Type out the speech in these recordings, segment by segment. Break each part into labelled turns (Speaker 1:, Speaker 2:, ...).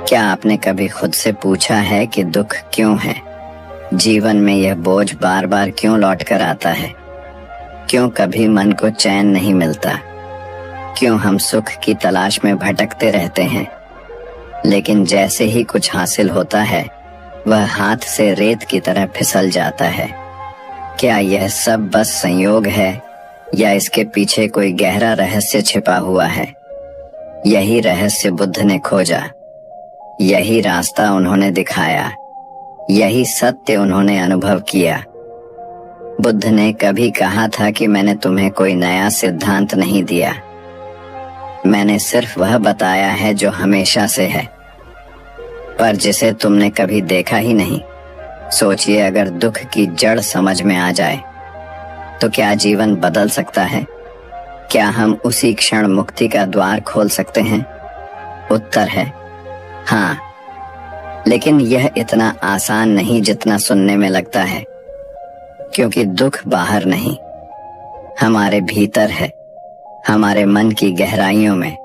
Speaker 1: क्या आपने कभी खुद से पूछा है कि दुख क्यों है? जीवन में यह बोझ बार बार क्यों लौट कर आता है? क्यों कभी मन को चैन नहीं मिलता? क्यों हम सुख की तलाश में भटकते रहते हैं, लेकिन जैसे ही कुछ हासिल होता है वह हाथ से रेत की तरह फिसल जाता है? क्या यह सब बस संयोग है या इसके पीछे कोई गहरा रहस्य छिपा हुआ है? यही रहस्य बुद्ध ने खोजा, यही रास्ता उन्होंने दिखाया, यही सत्य उन्होंने अनुभव किया। बुद्ध ने कभी कहा था कि मैंने तुम्हें कोई नया सिद्धांत नहीं दिया, मैंने सिर्फ वह बताया है जो हमेशा से है, पर जिसे तुमने कभी देखा ही नहीं। सोचिए, अगर दुख की जड़ समझ में आ जाए तो क्या जीवन बदल सकता है? क्या हम उसी क्षण मुक्ति का द्वार खोल सकते हैं? उत्तर है हाँ, लेकिन यह इतना आसान नहीं जितना सुनने में लगता है, क्योंकि दुख बाहर नहीं, हमारे भीतर है, हमारे मन की गहराइयों में,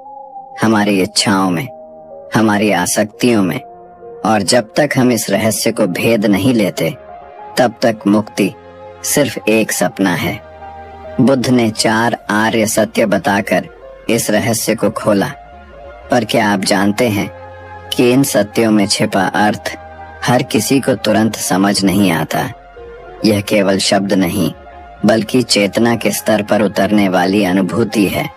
Speaker 1: हमारी इच्छाओं में, हमारी आसक्तियों में। और जब तक हम इस रहस्य को भेद नहीं लेते तब तक मुक्ति सिर्फ एक सपना है। बुद्ध ने 4 आर्य सत्य बताकर इस रहस्य को खोला, पर क्या आप जानते हैं कि इन सत्यों में छिपा अर्थ हर किसी को तुरंत समझ नहीं आता। यह केवल शब्द नहीं, बल्कि चेतना के स्तर पर उतरने वाली अनुभूति है।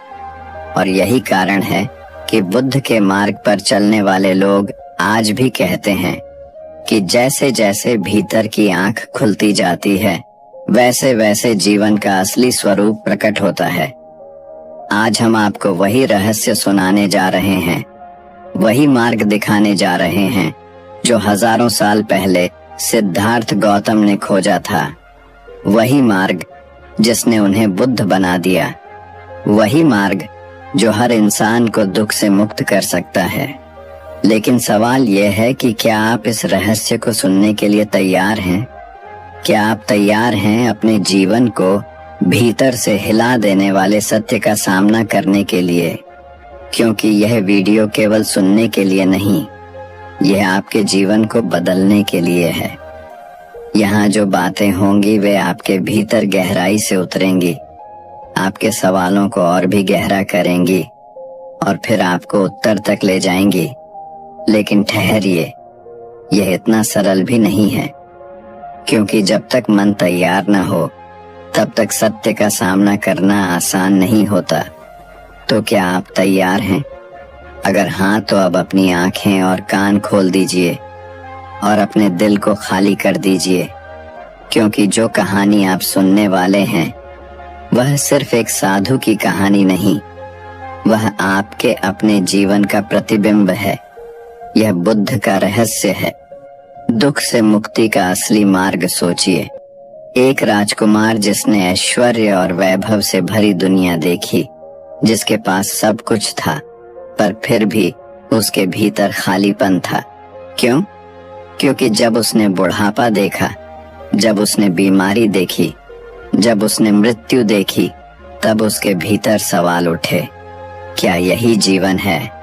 Speaker 1: और यही कारण है कि बुद्ध के मार्ग पर चलने वाले लोग आज भी कहते हैं कि जैसे जैसे भीतर की आंख खुलती जाती है वैसे वैसे जीवन का असली स्वरूप प्रकट होता है। आज हम आपको वही रहस्य सुनाने जा रहे हैं, वही मार्ग दिखाने जा रहे हैं जो हजारों साल पहले सिद्धार्थ गौतम ने खोजा था। वही मार्ग जिसने उन्हें बुद्ध बना दिया, वही मार्ग जो हर इंसान को दुख से मुक्त कर सकता है। लेकिन सवाल यह है कि क्या आप इस रहस्य को सुनने के लिए तैयार हैं? क्या आप तैयार हैं अपने जीवन को भीतर से हिला देने वाले सत्य का सामना करने के लिए? क्योंकि यह वीडियो केवल सुनने के लिए नहीं, यह आपके जीवन को बदलने के लिए है। यहाँ जो बातें होंगी वे आपके भीतर गहराई से उतरेंगी, आपके सवालों को और भी गहरा करेंगी और फिर आपको उत्तर तक ले जाएंगी। लेकिन ठहरिए, यह इतना सरल भी नहीं है, क्योंकि जब तक मन तैयार न हो तब तक सत्य का सामना करना आसान नहीं होता। तो क्या आप तैयार हैं? अगर हाँ, तो अब अपनी आंखें और कान खोल दीजिए और अपने दिल को खाली कर दीजिए, क्योंकि जो कहानी आप सुनने वाले हैं वह सिर्फ एक साधु की कहानी नहीं, वह आपके अपने जीवन का प्रतिबिंब है। यह बुद्ध का रहस्य है, दुख से मुक्ति का असली मार्ग। सोचिए, एक राजकुमार जिसने ऐश्वर्य और वैभव से भरी दुनिया देखी, जिसके पास सब कुछ था, पर फिर भी उसके भीतर खालीपन था। क्यों? क्योंकि जब उसने बुढ़ापा देखा, जब उसने बीमारी देखी, जब उसने मृत्यु देखी, तब उसके भीतर सवाल उठे, क्या यही जीवन है?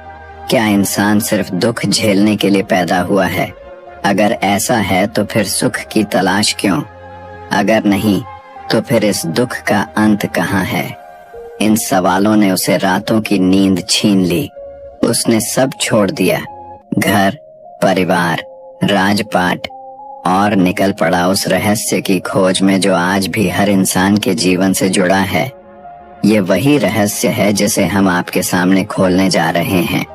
Speaker 1: क्या इंसान सिर्फ दुख झेलने के लिए पैदा हुआ है? अगर ऐसा है तो फिर सुख की तलाश क्यों? अगर नहीं तो फिर इस दुख का अंत कहाँ है? इन सवालों ने उसे रातों की नींद छीन ली। उसने सब छोड़ दिया, घर, परिवार, राजपाट, और निकल पड़ा उस रहस्य की खोज में जो आज भी हर इंसान के जीवन से जुड़ा है। ये वही रहस्य है जिसे हम आपके सामने खोलने जा रहे हैं।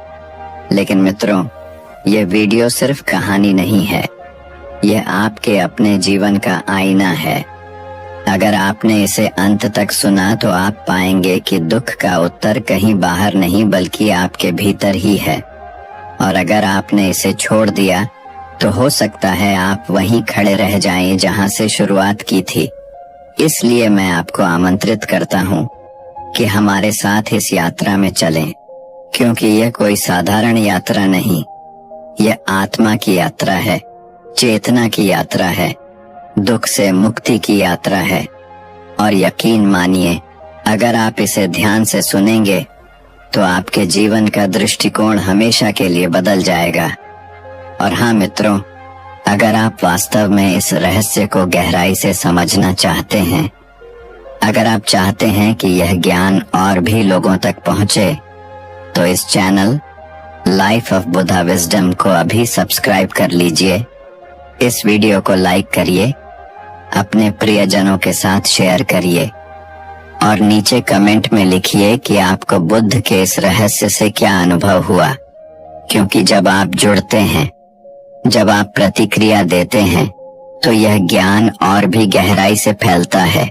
Speaker 1: लेकिन मित्रों, ये वीडियो सिर्फ कहानी नहीं है, यह आपके अपने जीवन का आईना है। अगर आपने इसे अंत तक सुना तो आप पाएंगे कि दुख का उत्तर कहीं बाहर नहीं बल्कि आपके भीतर ही है। और अगर आपने इसे छोड़ दिया तो हो सकता है आप वहीं खड़े रह जाएं जहां से शुरुआत की थी। इसलिए मैं आपको आमंत्रित करता हूं कि हमारे साथ इस यात्रा में चलें, क्योंकि यह कोई साधारण यात्रा नहीं, यह आत्मा की यात्रा है, चेतना की यात्रा है, दुख से मुक्ति की यात्रा है। और यकीन मानिए, अगर आप इसे ध्यान से सुनेंगे तो आपके जीवन का दृष्टिकोण हमेशा के लिए बदल जाएगा। और हाँ मित्रों, अगर आप वास्तव में इस रहस्य को गहराई से समझना चाहते हैं, अगर आप चाहते हैं कि यह ज्ञान और भी लोगों तक पहुंचे, तो इस channel life of Buddha wisdom को अभी सब्सक्राइब कर लीजिए। इस वीडियो को लाइक करिए, अपने प्रियजनों के साथ शेयर करिए और नीचे कमेंट में लिखिए कि आपको बुद्ध के इस रहस्य से क्या अनुभव हुआ। क्योंकि जब आप जुड़ते हैं, जब आप प्रतिक्रिया देते हैं, तो यह ज्ञान और भी गहराई से फैलता है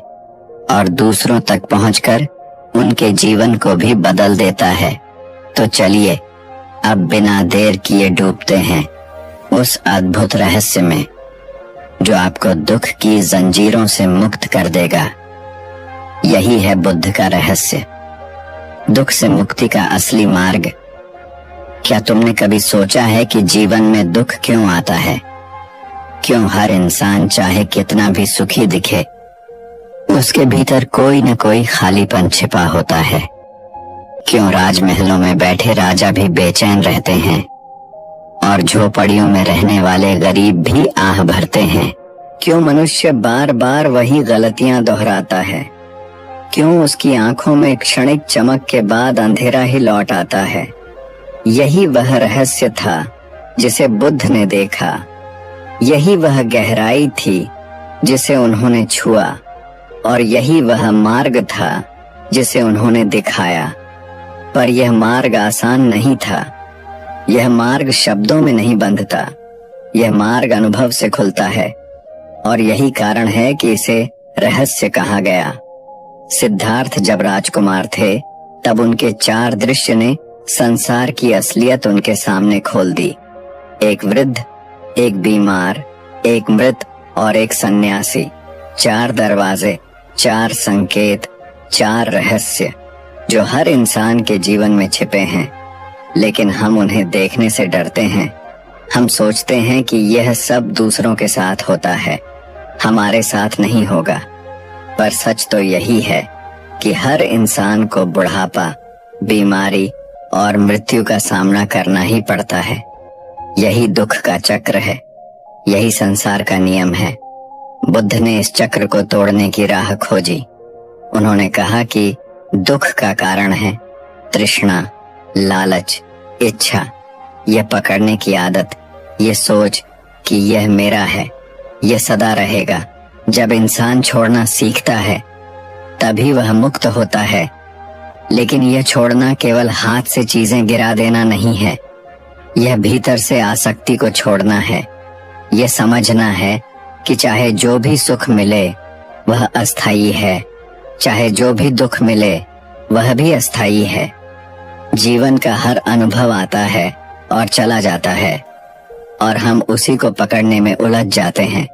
Speaker 1: और दूसरों तक पहुंचकर उनके जीवन को भी बदल देता है। तो चलिए अब बिना देर किए डूबते हैं उस अद्भुत रहस्य में जो आपको दुख की जंजीरों से मुक्त कर देगा। यही है बुद्ध का रहस्य, दुख से मुक्ति का असली मार्ग। क्या तुमने कभी सोचा है कि जीवन में दुख क्यों आता है? क्यों हर इंसान चाहे कितना भी सुखी दिखे, उसके भीतर कोई न कोई खालीपन छिपा होता है? क्यों राजमहलों में बैठे राजा भी बेचैन रहते हैं और झोपड़ियों में रहने वाले गरीब भी आह भरते हैं? क्यों मनुष्य बार बार वही गलतियां दोहराता है? क्यों उसकी आंखों में क्षणिक चमक के बाद अंधेरा ही लौट आता है? यही वह रहस्य था जिसे बुद्ध ने देखा, यही वह गहराई थी जिसे उन्होंने छुआ, और यही वह मार्ग था जिसे उन्होंने दिखाया। पर यह मार्ग आसान नहीं था, यह मार्ग शब्दों में नहीं बंधता, यह मार्ग अनुभव से खुलता है, और यही कारण है कि इसे रहस्य कहा गया। सिद्धार्थ जब राजकुमार थे, तब उनके 4 दृश्य ने संसार की असलियत उनके सामने खोल दी। एक वृद्ध, एक बीमार, एक मृत और एक सन्यासी। 4 दरवाजे, 4 संकेत, 4 रहस्य जो हर इंसान के जीवन में छिपे हैं, लेकिन हम उन्हें देखने से डरते हैं। हम सोचते हैं कि यह सब दूसरों के साथ होता है, हमारे साथ नहीं होगा। पर सच तो यही है कि हर इंसान को बुढ़ापा, बीमारी और मृत्यु का सामना करना ही पड़ता है। यही दुख का चक्र है, यही संसार का नियम है। बुद्ध ने इस चक्र को तोड़ने की राह खोजी। उन्होंने कहा कि दुख का कारण है तृष्णा, लालच, इच्छा, यह पकड़ने की आदत, ये सोच कि यह मेरा है, यह सदा रहेगा। जब इंसान छोड़ना सीखता है, तभी वह मुक्त होता है। लेकिन यह छोड़ना केवल हाथ से चीजें गिरा देना नहीं है, यह भीतर से आसक्ति को छोड़ना है। यह समझना है कि चाहे जो भी सुख मिले वह अस्थायी है, चाहे जो भी दुख मिले वह भी अस्थायी है। जीवन का हर अनुभव आता है और चला जाता है, और हम उसी को पकड़ने में उलझ जाते हैं।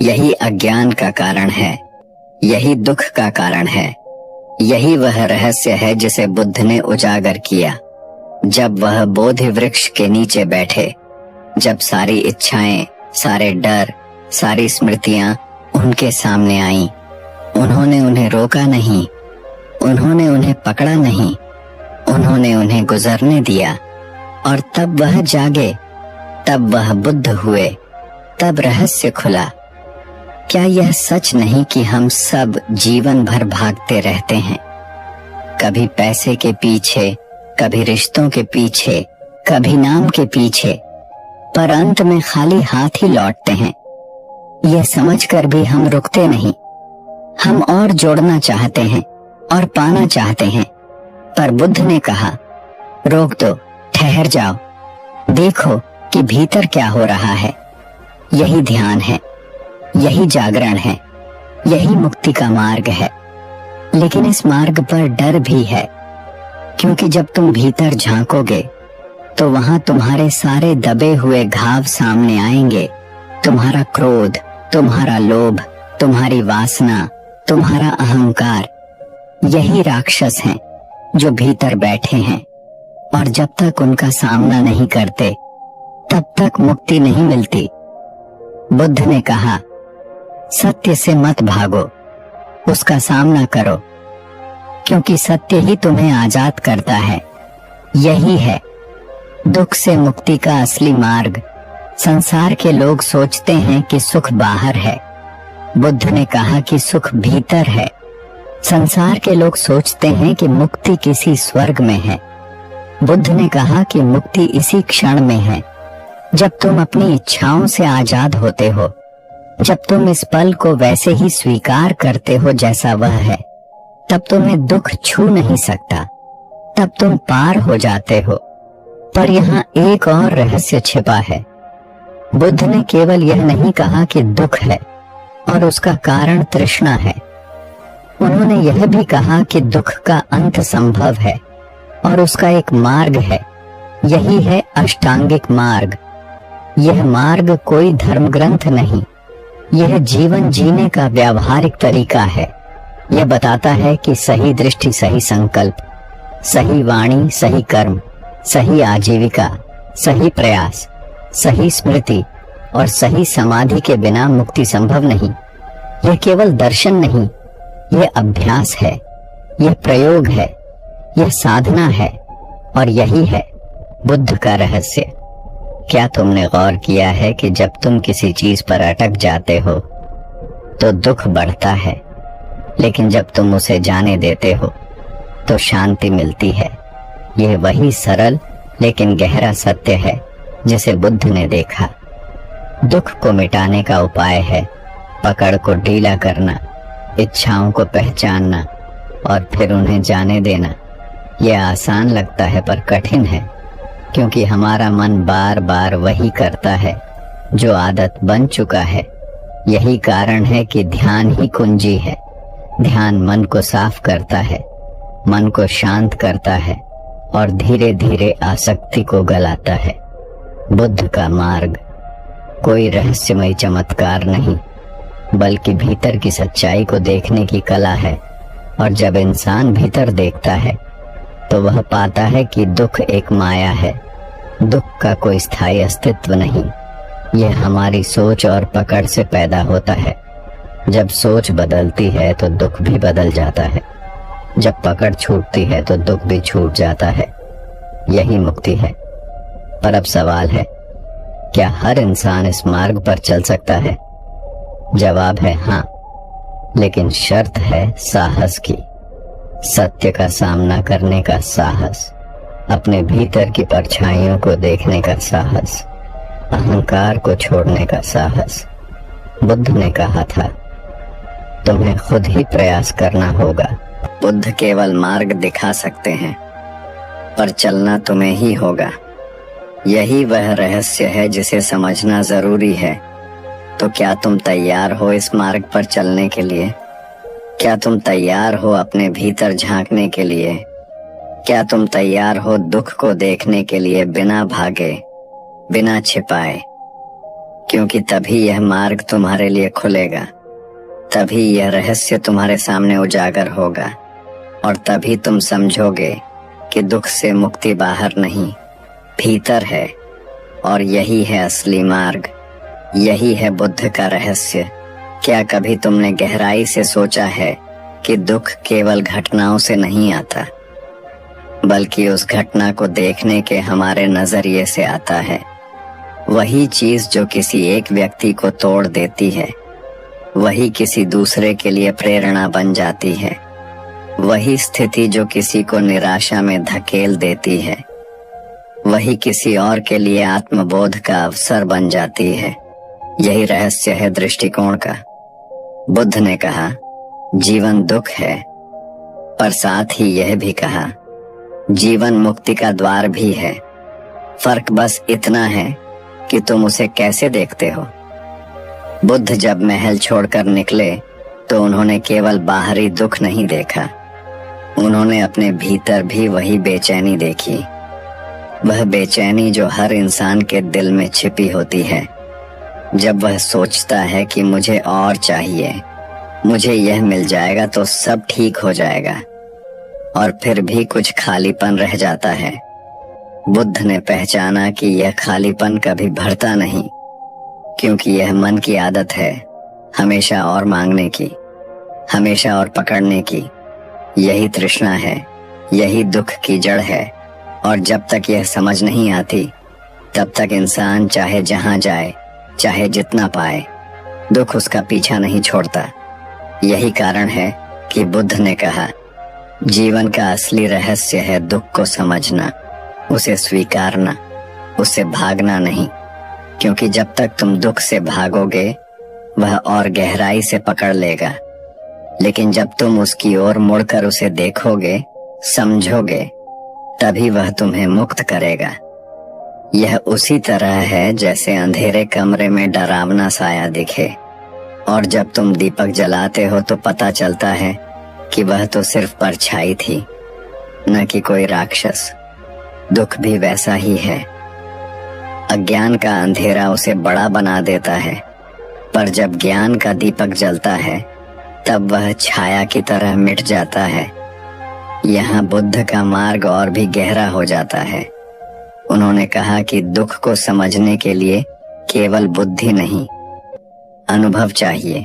Speaker 1: यही अज्ञान का कारण है, यही दुख का कारण है। यही वह रहस्य है जिसे बुद्ध ने उजागर किया जब वह बोधि वृक्ष के नीचे बैठे, जब सारी इच्छाएं, सारे डर, सारी स्मृतियां उनके सामने आईं। उन्होंने उन्हें रोका नहीं, उन्होंने उन्हें पकड़ा नहीं, उन्होंने उन्हें गुजरने दिया। और तब वह जागे, तब वह बुद्ध हुए, तब रहस्य खुला। क्या यह सच नहीं कि हम सब जीवन भर भागते रहते हैं, कभी पैसे के पीछे, कभी रिश्तों के पीछे, कभी नाम के पीछे, पर अंत में खाली हाथ ही लौटते हैं। यह समझकर भी हम रुकते नहीं। हम और जोड़ना चाहते हैं और पाना चाहते हैं, पर बुद्ध ने कहा, रोक दो, ठहर जाओ, देखो कि भीतर क्या हो रहा है। यही ध्यान है, यही जागरण है, यही मुक्ति का मार्ग है। लेकिन इस मार्ग पर डर भी है, क्योंकि जब तुम भीतर झांकोगे तो वहां तुम्हारे सारे दबे हुए घाव सामने आएंगे। तुम्हारा क्रोध, तुम्हारा लोभ, तुम्हारी वासना, तुम्हारा अहंकार, यही राक्षस हैं जो भीतर बैठे हैं, और जब तक उनका सामना नहीं करते तब तक मुक्ति नहीं मिलती। बुद्ध ने कहा, सत्य से मत भागो, उसका सामना करो, क्योंकि सत्य ही तुम्हें आजाद करता है। यही है दुख से मुक्ति का असली मार्ग। संसार के लोग सोचते हैं कि सुख बाहर है। बुद्ध ने कहा कि सुख भीतर है। संसार के लोग सोचते हैं कि मुक्ति किसी स्वर्ग में है। बुद्ध ने कहा कि मुक्ति इसी क्षण में है, जब तुम अपनी इच्छाओं से आजाद होते हो, जब तुम इस पल को वैसे ही स्वीकार करते हो जैसा वह है, तब तुम्हें दुख छू नहीं सकता, तब तुम पार हो जाते हो। पर यहाँ एक और रहस्य छिपा है। बुद्ध ने केवल यह नहीं कहा कि दुख है और उसका कारण तृष्णा है। उन्होंने यह भी कहा कि दुख का अंत संभव है और उसका एक मार्ग है। यही है अष्टांगिक मार्ग। यह मार्ग कोई धर्म ग्रंथ नहीं, यह जीवन जीने का व्यावहारिक तरीका है। यह बताता है कि सही दृष्टि, सही संकल्प, सही वाणी, सही कर्म, सही आजीविका, सही प्रयास, सही स्मृति और सही समाधि के बिना मुक्ति संभव नहीं। यह केवल दर्शन नहीं, यह अभ्यास है, यह प्रयोग है, यह साधना है और यही है बुद्ध का रहस्य। क्या तुमने गौर किया है कि जब तुम किसी चीज पर अटक जाते हो तो दुख बढ़ता है, लेकिन जब तुम उसे जाने देते हो तो शांति मिलती है। यह वही सरल लेकिन गहरा सत्य है जिसे बुद्ध ने देखा। दुख को मिटाने का उपाय है पकड़ को ढीला करना, इच्छाओं को पहचानना और फिर उन्हें जाने देना। यह आसान लगता है पर कठिन है, क्योंकि हमारा मन बार बार वही करता है जो आदत बन चुका है। यही कारण है कि ध्यान ही कुंजी है। ध्यान मन को साफ करता है, मन को शांत करता है और धीरे धीरे आसक्ति को गलाता है। बुद्ध का मार्ग कोई रहस्यमय चमत्कार नहीं, बल्कि भीतर की सच्चाई को देखने की कला है। और जब इंसान भीतर देखता है तो वह पाता है कि दुख एक माया है। दुख का कोई स्थायी अस्तित्व नहीं, यह हमारी सोच और पकड़ से पैदा होता है। जब सोच बदलती है तो दुख भी बदल जाता है। जब पकड़ छूटती है तो दुख भी छूट जाता है। यही मुक्ति है। पर अब सवाल है, क्या हर इंसान इस मार्ग पर चल सकता है? जवाब है हाँ, लेकिन शर्त है साहस की। सत्य का सामना करने का साहस, अपने भीतर की परछाइयों को देखने का साहस, अहंकार को छोड़ने का साहस। बुद्ध ने कहा था, तुम्हें खुद ही प्रयास करना होगा। बुद्ध केवल मार्ग दिखा सकते हैं, पर चलना तुम्हें ही होगा। यही वह रहस्य है जिसे समझना जरूरी है। तो क्या तुम तैयार हो इस मार्ग पर चलने के लिए? क्या तुम तैयार हो अपने भीतर झांकने के लिए? क्या तुम तैयार हो दुख को देखने के लिए, बिना भागे, बिना छिपाए? क्योंकि तभी यह मार्ग तुम्हारे लिए खुलेगा, तभी यह रहस्य तुम्हारे सामने उजागर होगा और तभी तुम समझोगे कि दुख से मुक्ति बाहर नहीं, भीतर है। और यही है असली मार्ग, यही है बुद्ध का रहस्य। क्या कभी तुमने गहराई से सोचा है कि दुख केवल घटनाओं से नहीं आता, बल्कि उस घटना को देखने के हमारे नजरिए से आता है? वही चीज जो किसी एक व्यक्ति को तोड़ देती है, वही किसी दूसरे के लिए प्रेरणा बन जाती है। वही स्थिति जो किसी को निराशा में धकेल देती है, वही किसी और के लिए आत्मबोध का अवसर बन जाती है। यही रहस्य है दृष्टिकोण का। बुद्ध ने कहा, जीवन दुख है, पर साथ ही यह भी कहा, जीवन मुक्ति का द्वार भी है। फर्क बस इतना है कि तुम उसे कैसे देखते हो। बुद्ध जब महल छोड़कर निकले तो उन्होंने केवल बाहरी दुख नहीं देखा, उन्होंने अपने भीतर भी वही बेचैनी देखी। वह बेचैनी जो हर इंसान के दिल में छिपी होती है, जब वह सोचता है कि मुझे और चाहिए, मुझे यह मिल जाएगा तो सब ठीक हो जाएगा, और फिर भी कुछ खालीपन रह जाता है। बुद्ध ने पहचाना कि यह खालीपन कभी भरता नहीं, क्योंकि यह मन की आदत है हमेशा और मांगने की, हमेशा और पकड़ने की। यही तृष्णा है, यही दुख की जड़ है। और जब तक यह समझ नहीं आती, तब तक इंसान चाहे जहां जाए, चाहे जितना पाए, दुख उसका पीछा नहीं छोड़ता। यही कारण है कि बुद्ध ने कहा, जीवन का असली रहस्य है दुख को समझना, उसे स्वीकारना, उससे भागना नहीं। क्योंकि जब तक तुम दुख से भागोगे वह और गहराई से पकड़ लेगा, लेकिन जब तुम उसकी ओर मुड़कर उसे देखोगे, समझोगे, तभी वह तुम्हें मुक्त करेगा। यह उसी तरह है जैसे अंधेरे कमरे में डरावना साया दिखे और जब तुम दीपक जलाते हो तो पता चलता है कि वह तो सिर्फ परछाई थी, न कि कोई राक्षस। दुख भी वैसा ही है। अज्ञान का अंधेरा उसे बड़ा बना देता है, पर जब ज्ञान का दीपक जलता है तब वह छाया की तरह मिट जाता है। यहाँ बुद्ध का मार्ग और भी गहरा हो जाता है। उन्होंने कहा कि दुख को समझने के लिए केवल बुद्धि नहीं, अनुभव चाहिए,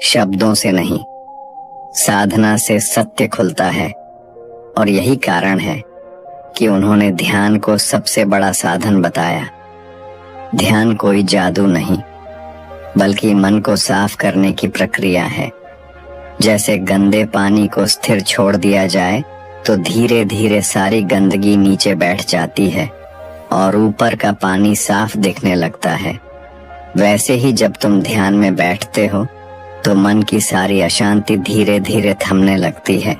Speaker 1: शब्दों से नहीं, साधना से सत्य खुलता है। और यही कारण है कि उन्होंने ध्यान को सबसे बड़ा साधन बताया। ध्यान कोई जादू नहीं, बल्कि मन को साफ करने की प्रक्रिया है। जैसे गंदे पानी को स्थिर छोड़ दिया जाए तो धीरे धीरे सारी गंदगी नीचे बैठ जाती है और ऊपर का पानी साफ दिखने लगता है। वैसे ही जब तुम ध्यान में बैठते हो तो मन की सारी अशांति धीरे धीरे थमने लगती है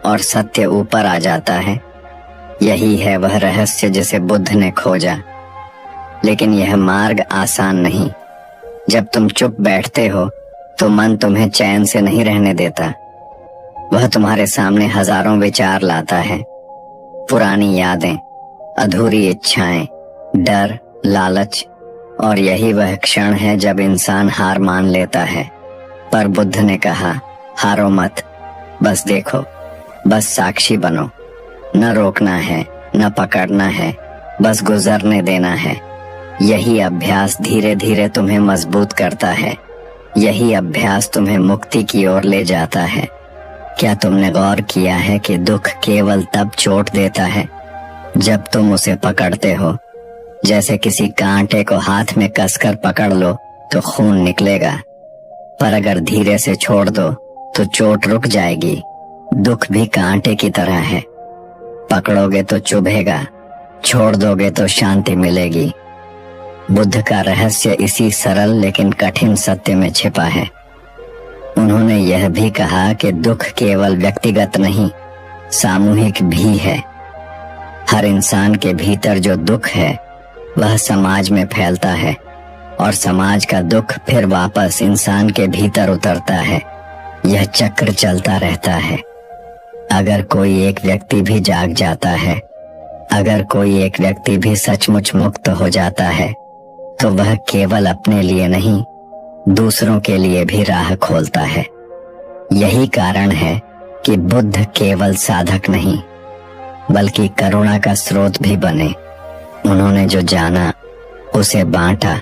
Speaker 1: और सत्य ऊपर आ जाता है। यही है वह रहस्य जिसे बुद्ध ने खोजा। लेकिन यह मार्ग आसान नहीं। जब तुम चुप बैठते हो तो मन तुम्हें चैन से नहीं रहने देता। वह तुम्हारे सामने हजारों विचार लाता है, पुरानी यादें, अधूरी इच्छाएं, डर, लालच। और यही वह क्षण है जब इंसान हार मान लेता है। पर बुद्ध ने कहा, हारो मत, बस देखो, बस साक्षी बनो। न रोकना है, न पकड़ना है, बस गुजरने देना है। यही अभ्यास धीरे धीरे तुम्हें मजबूत करता है। यही अभ्यास तुम्हें मुक्ति की ओर ले जाता है। क्या तुमने गौर किया है कि दुख केवल तब चोट देता है जब तुम उसे पकड़ते हो? जैसे किसी कांटे को हाथ में कसकर पकड़ लो तो खून निकलेगा, पर अगर धीरे से छोड़ दो तो चोट रुक जाएगी। दुख भी कांटे की तरह है, पकड़ोगे तो चुभेगा, छोड़ दोगे तो शांति मिलेगी। बुद्ध का रहस्य इसी सरल लेकिन कठिन सत्य में छिपा है। उन्होंने यह भी कहा कि दुख केवल व्यक्तिगत नहीं, सामूहिक भी है। हर इंसान के भीतर जो दुख है वह समाज में फैलता है और समाज का दुख फिर वापस इंसान के भीतर उतरता है। यह चक्र चलता रहता है। अगर कोई एक व्यक्ति भी जाग जाता है, अगर कोई एक व्यक्ति भी सचमुच मुक्त हो जाता है, तो वह केवल अपने लिए नहीं, दूसरों के लिए भी राह खोलता है। यही कारण है कि बुद्ध केवल साधक नहीं, बल्कि करुणा का स्रोत भी बने। उन्होंने जो जाना उसे बांटा,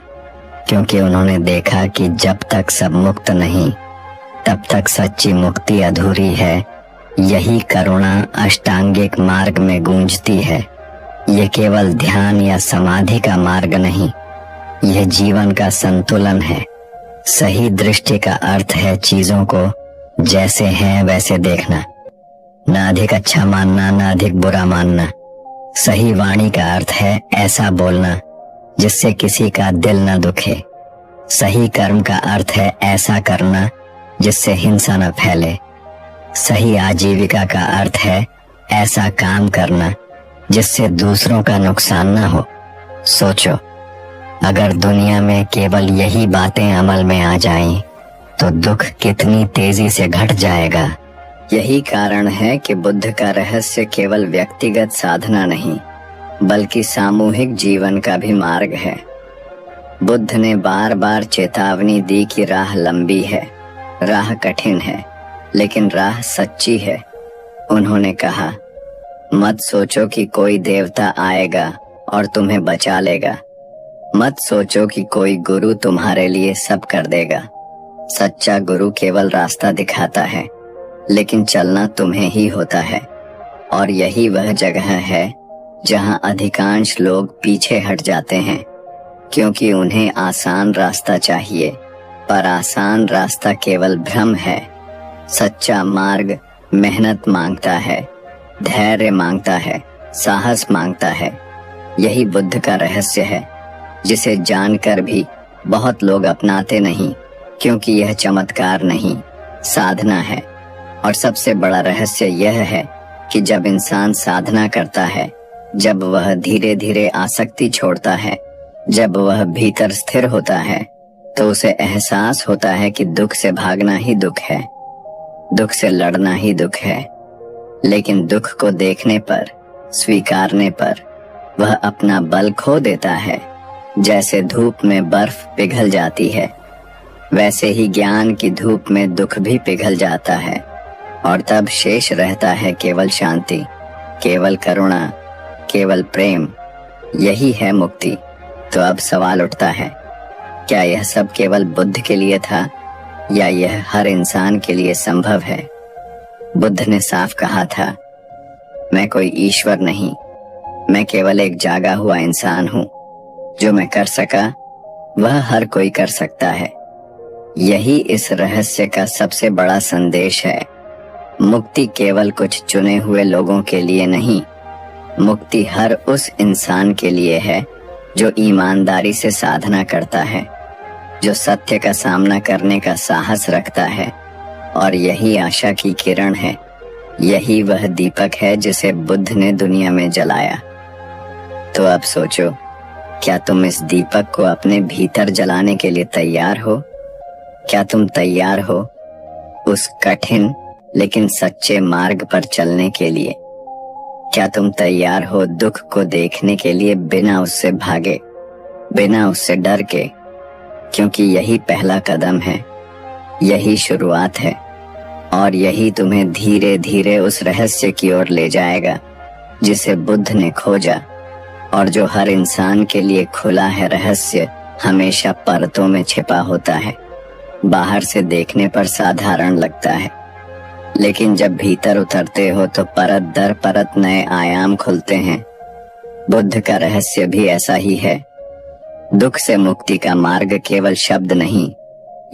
Speaker 1: क्योंकि उन्होंने देखा कि जब तक सब मुक्त नहीं, तब तक सच्ची मुक्ति अधूरी है। यही करुणा अष्टांगिक मार्ग में गूंजती है। यह केवल ध्यान या समाधि का मार्ग नहीं, यह जीवन का संतुलन है। सही दृष्टि का अर्थ है चीजों को जैसे हैं वैसे देखना, न अधिक अच्छा मानना, न अधिक बुरा मानना। सही वाणी का अर्थ है ऐसा बोलना जिससे किसी का दिल न दुखे। सही कर्म का अर्थ है ऐसा करना जिससे हिंसा न फैले। सही आजीविका का अर्थ है ऐसा काम करना जिससे दूसरों का नुकसान न हो। सोचो, अगर दुनिया में केवल यही बातें अमल में आ जाएं, तो दुख कितनी तेजी से घट जाएगा। यही कारण है कि बुद्ध का रहस्य केवल व्यक्तिगत साधना नहीं, बल्कि सामूहिक जीवन का भी मार्ग है। बुद्ध ने बार बार चेतावनी दी कि राह लंबी है, राह कठिन है, लेकिन राह सच्ची है। उन्होंने कहा, मत सोचो कि कोई देवता आएगा और तुम्हें बचा लेगा। मत सोचो कि कोई गुरु तुम्हारे लिए सब कर देगा। सच्चा गुरु केवल रास्ता दिखाता है, लेकिन चलना तुम्हें ही होता है। और यही वह जगह है जहां अधिकांश लोग पीछे हट जाते हैं क्योंकि उन्हें आसान रास्ता चाहिए, पर आसान रास्ता केवल भ्रम है। सच्चा मार्ग मेहनत मांगता है, धैर्य मांगता है, साहस मांगता है। यही बुद्ध का रहस्य है, जिसे जानकर भी बहुत लोग अपनाते नहीं, क्योंकि यह चमत्कार नहीं, साधना है। और सबसे बड़ा रहस्य यह है कि जब इंसान साधना करता है, जब वह धीरे धीरे आसक्ति छोड़ता है, जब वह भीतर स्थिर होता है, तो उसे एहसास होता है कि दुख से भागना ही दुख है, दुख से लड़ना ही दुख है। लेकिन दुख को देखने पर, स्वीकारने पर वह अपना बल खो देता है। जैसे धूप में बर्फ पिघल जाती है, वैसे ही ज्ञान की धूप में दुख भी पिघल जाता है, और तब शेष रहता है केवल शांति, केवल करुणा, केवल प्रेम। यही है मुक्ति। तो अब सवाल उठता है, क्या यह सब केवल बुद्ध के लिए था, या यह हर इंसान के लिए संभव है? बुद्ध ने साफ कहा था, मैं कोई ईश्वर नहीं, मैं केवल एक जागा हुआ इंसान हूं। जो मैं कर सका वह हर कोई कर सकता है। यही इस रहस्य का सबसे बड़ा संदेश है। मुक्ति केवल कुछ चुने हुए लोगों के लिए नहीं, मुक्ति हर उस इंसान के लिए है जो ईमानदारी से साधना करता है, जो सत्य का सामना करने का साहस रखता है। और यही आशा की किरण है, यही वह दीपक है जिसे बुद्ध ने दुनिया में जलाया। तो अब सोचो, क्या तुम इस दीपक को अपने भीतर जलाने के लिए तैयार हो? क्या तुम तैयार हो उस कठिन लेकिन सच्चे मार्ग पर चलने के लिए? क्या तुम तैयार हो दुख को देखने के लिए बिना उससे भागे, बिना उससे डर के? क्योंकि यही पहला कदम है, यही शुरुआत है, और यही तुम्हें धीरे धीरे उस रहस्य की ओर ले जाएगा जिसे बुद्ध ने खोजा, और जो हर इंसान के लिए खुला है। रहस्य हमेशा परतों में छिपा होता है, बाहर से देखने पर साधारण लगता है, लेकिन जब भीतर उतरते हो तो परत दर परत नए आयाम खुलते हैं। बुद्ध का रहस्य भी ऐसा ही है। दुख से मुक्ति का मार्ग केवल शब्द नहीं,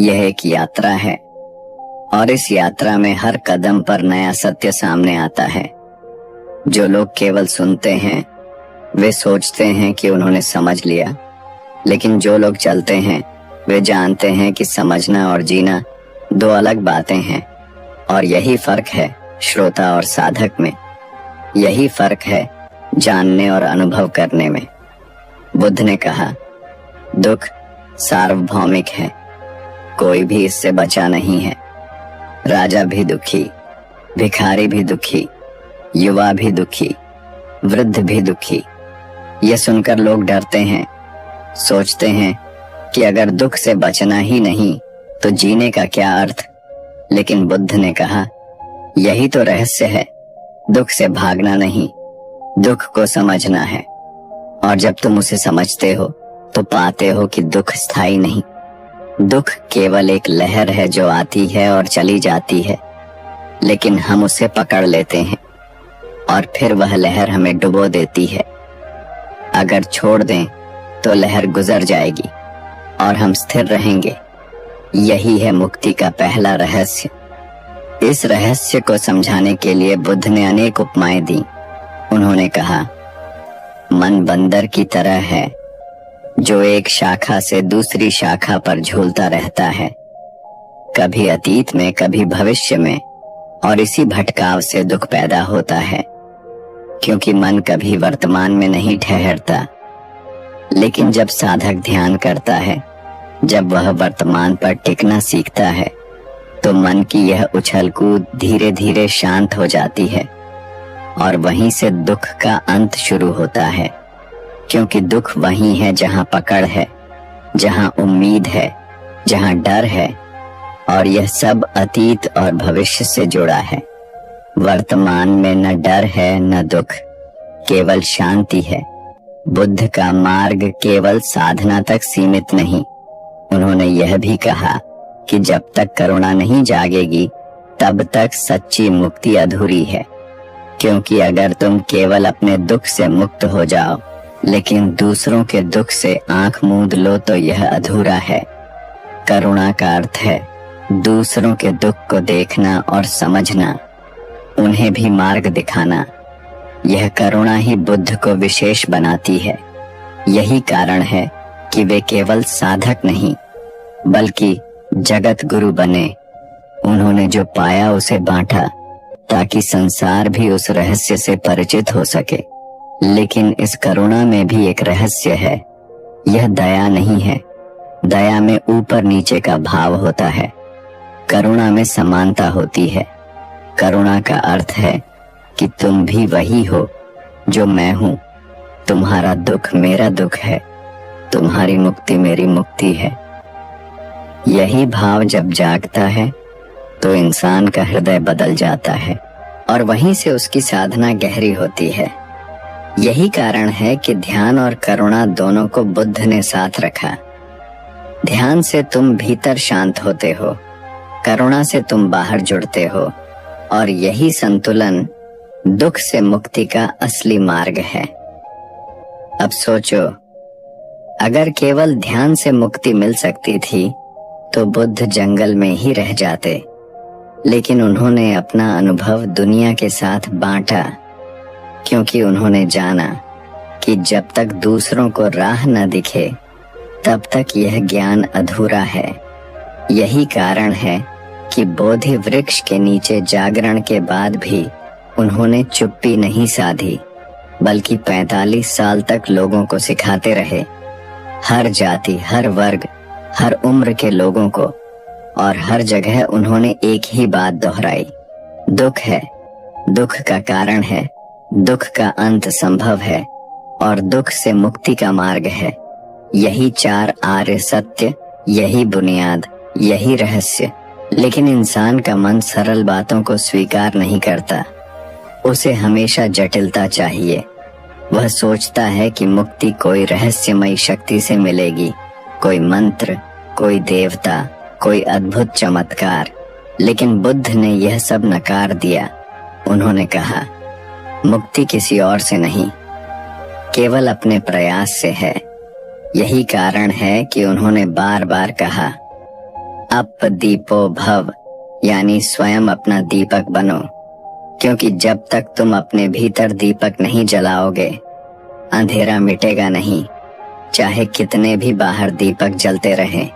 Speaker 1: यह एक यात्रा है, और इस यात्रा में हर कदम पर नया सत्य सामने आता है। जो लोग केवल सुनते हैं वे सोचते हैं कि उन्होंने समझ लिया, लेकिन जो लोग चलते हैं वे जानते हैं कि समझना और जीना दो अलग बातें हैं। और यही फर्क है श्रोता और साधक में, यही फर्क है जानने और अनुभव करने में। बुद्ध ने कहा, दुख सार्वभौमिक है, कोई भी इससे बचा नहीं है। राजा भी दुखी, भिखारी भी दुखी, युवा भी दुखी, वृद्ध भी दुखी। यह सुनकर लोग डरते हैं, सोचते हैं कि अगर दुख से बचना ही नहीं तो जीने का क्या अर्थ। लेकिन बुद्ध ने कहा, यही तो रहस्य है, दुख से भागना नहीं, दुख को समझना है। और जब तुम उसे समझते हो तो पाते हो कि दुख स्थायी नहीं, दुख केवल एक लहर है जो आती है और चली जाती है, लेकिन हम उसे पकड़ लेते हैं और फिर वह लहर हमें डुबो देती है। अगर छोड़ दें तो लहर गुजर जाएगी और हम स्थिर रहेंगे। यही है मुक्ति का पहला रहस्य। इस रहस्य को समझाने के लिए बुद्ध ने अनेक उपमाएं दी। उन्होंने कहा, मन बंदर की तरह है जो एक शाखा से दूसरी शाखा पर झूलता रहता है, कभी अतीत में कभी भविष्य में, और इसी भटकाव से दुख पैदा होता है, क्योंकि मन कभी वर्तमान में नहीं ठहरता। लेकिन जब साधक ध्यान करता है, जब वह वर्तमान पर टिकना सीखता है, तो मन की यह उछल कूद धीरे धीरे शांत हो जाती है, और वहीं से दुख का अंत शुरू होता है। क्योंकि दुख वहीं है जहां पकड़ है, जहां उम्मीद है, जहां डर है, और यह सब अतीत और भविष्य से जुड़ा है। वर्तमान में न डर है न दुख, केवल शांति है। बुद्ध का मार्ग केवल साधना तक सीमित नहीं। उन्होंने यह भी कहा कि जब तक करुणा नहीं जागेगी तब तक सच्ची मुक्ति अधूरी है। क्योंकि अगर तुम केवल अपने दुख से मुक्त हो जाओ लेकिन दूसरों के दुख से आंख मूंद लो तो यह अधूरा है। करुणा का अर्थ है दूसरों के दुख को देखना और समझना, उन्हें भी मार्ग दिखाना। यह करुणा ही बुद्ध को विशेष बनाती है। यही कारण है कि वे केवल साधक नहीं बल्कि जगत गुरु बने। उन्होंने जो पाया उसे बांटा ताकि संसार भी उस रहस्य से परिचित हो सके। लेकिन इस करुणा में भी एक रहस्य है। यह दया नहीं है। दया में ऊपर नीचे का भाव होता है। करुणा में समानता होती है। करुणा का अर्थ है कि तुम भी वही हो जो मैं हूं। तुम्हारा दुख मेरा दुख है, तुम्हारी मुक्ति मेरी मुक्ति है। यही भाव जब जागता है तो इंसान का हृदय बदल जाता है और वहीं से उसकी साधना गहरी होती है। यही कारण है कि ध्यान और करुणा दोनों को बुद्ध ने साथ रखा। ध्यान से तुम भीतर शांत होते हो, करुणा से तुम बाहर जुड़ते हो, और यही संतुलन दुख से मुक्ति का असली मार्ग है। अब सोचो, अगर केवल ध्यान से मुक्ति मिल सकती थी तो बुद्ध जंगल में ही रह जाते। लेकिन उन्होंने अपना अनुभव दुनिया के साथ बांटा, क्योंकि उन्होंने जाना कि जब तक दूसरों को राह न दिखे तब तक यह ज्ञान अधूरा है। यही कारण है कि बोधि वृक्ष के नीचे जागरण के बाद भी उन्होंने चुप्पी नहीं साधी, बल्कि 45 साल तक लोगों को सिखाते रहे। हर जाति, हर वर्ग, हर उम्र के लोगों को, और हर जगह उन्होंने एक ही बात दोहराई, दुख है, दुख का कारण है, दुख का अंत संभव है और दुख से मुक्ति का मार्ग है। यही 4 आर्य सत्य, यही बुनियाद, यही रहस्य। लेकिन इंसान का मन सरल बातों को स्वीकार नहीं करता। उसे हमेशा जटिलता चाहिए। वह सोचता है कि मुक्ति कोई रहस्यमयी शक्ति से मिलेगी, कोई मंत्र, कोई देवता, कोई अद्भुत चमत्कार। लेकिन बुद्ध ने यह सब नकार दिया। उन्होंने कहा, मुक्ति किसी और से नहीं, केवल अपने प्रयास से है। यही कारण है कि उन्होंने बार बार कहा, अप दीपो भव, यानी स्वयं अपना दीपक बनो। क्योंकि जब तक तुम अपने भीतर दीपक नहीं जलाओगे, अंधेरा मिटेगा नहीं, चाहे कितने भी बाहर दीपक जलते रहें।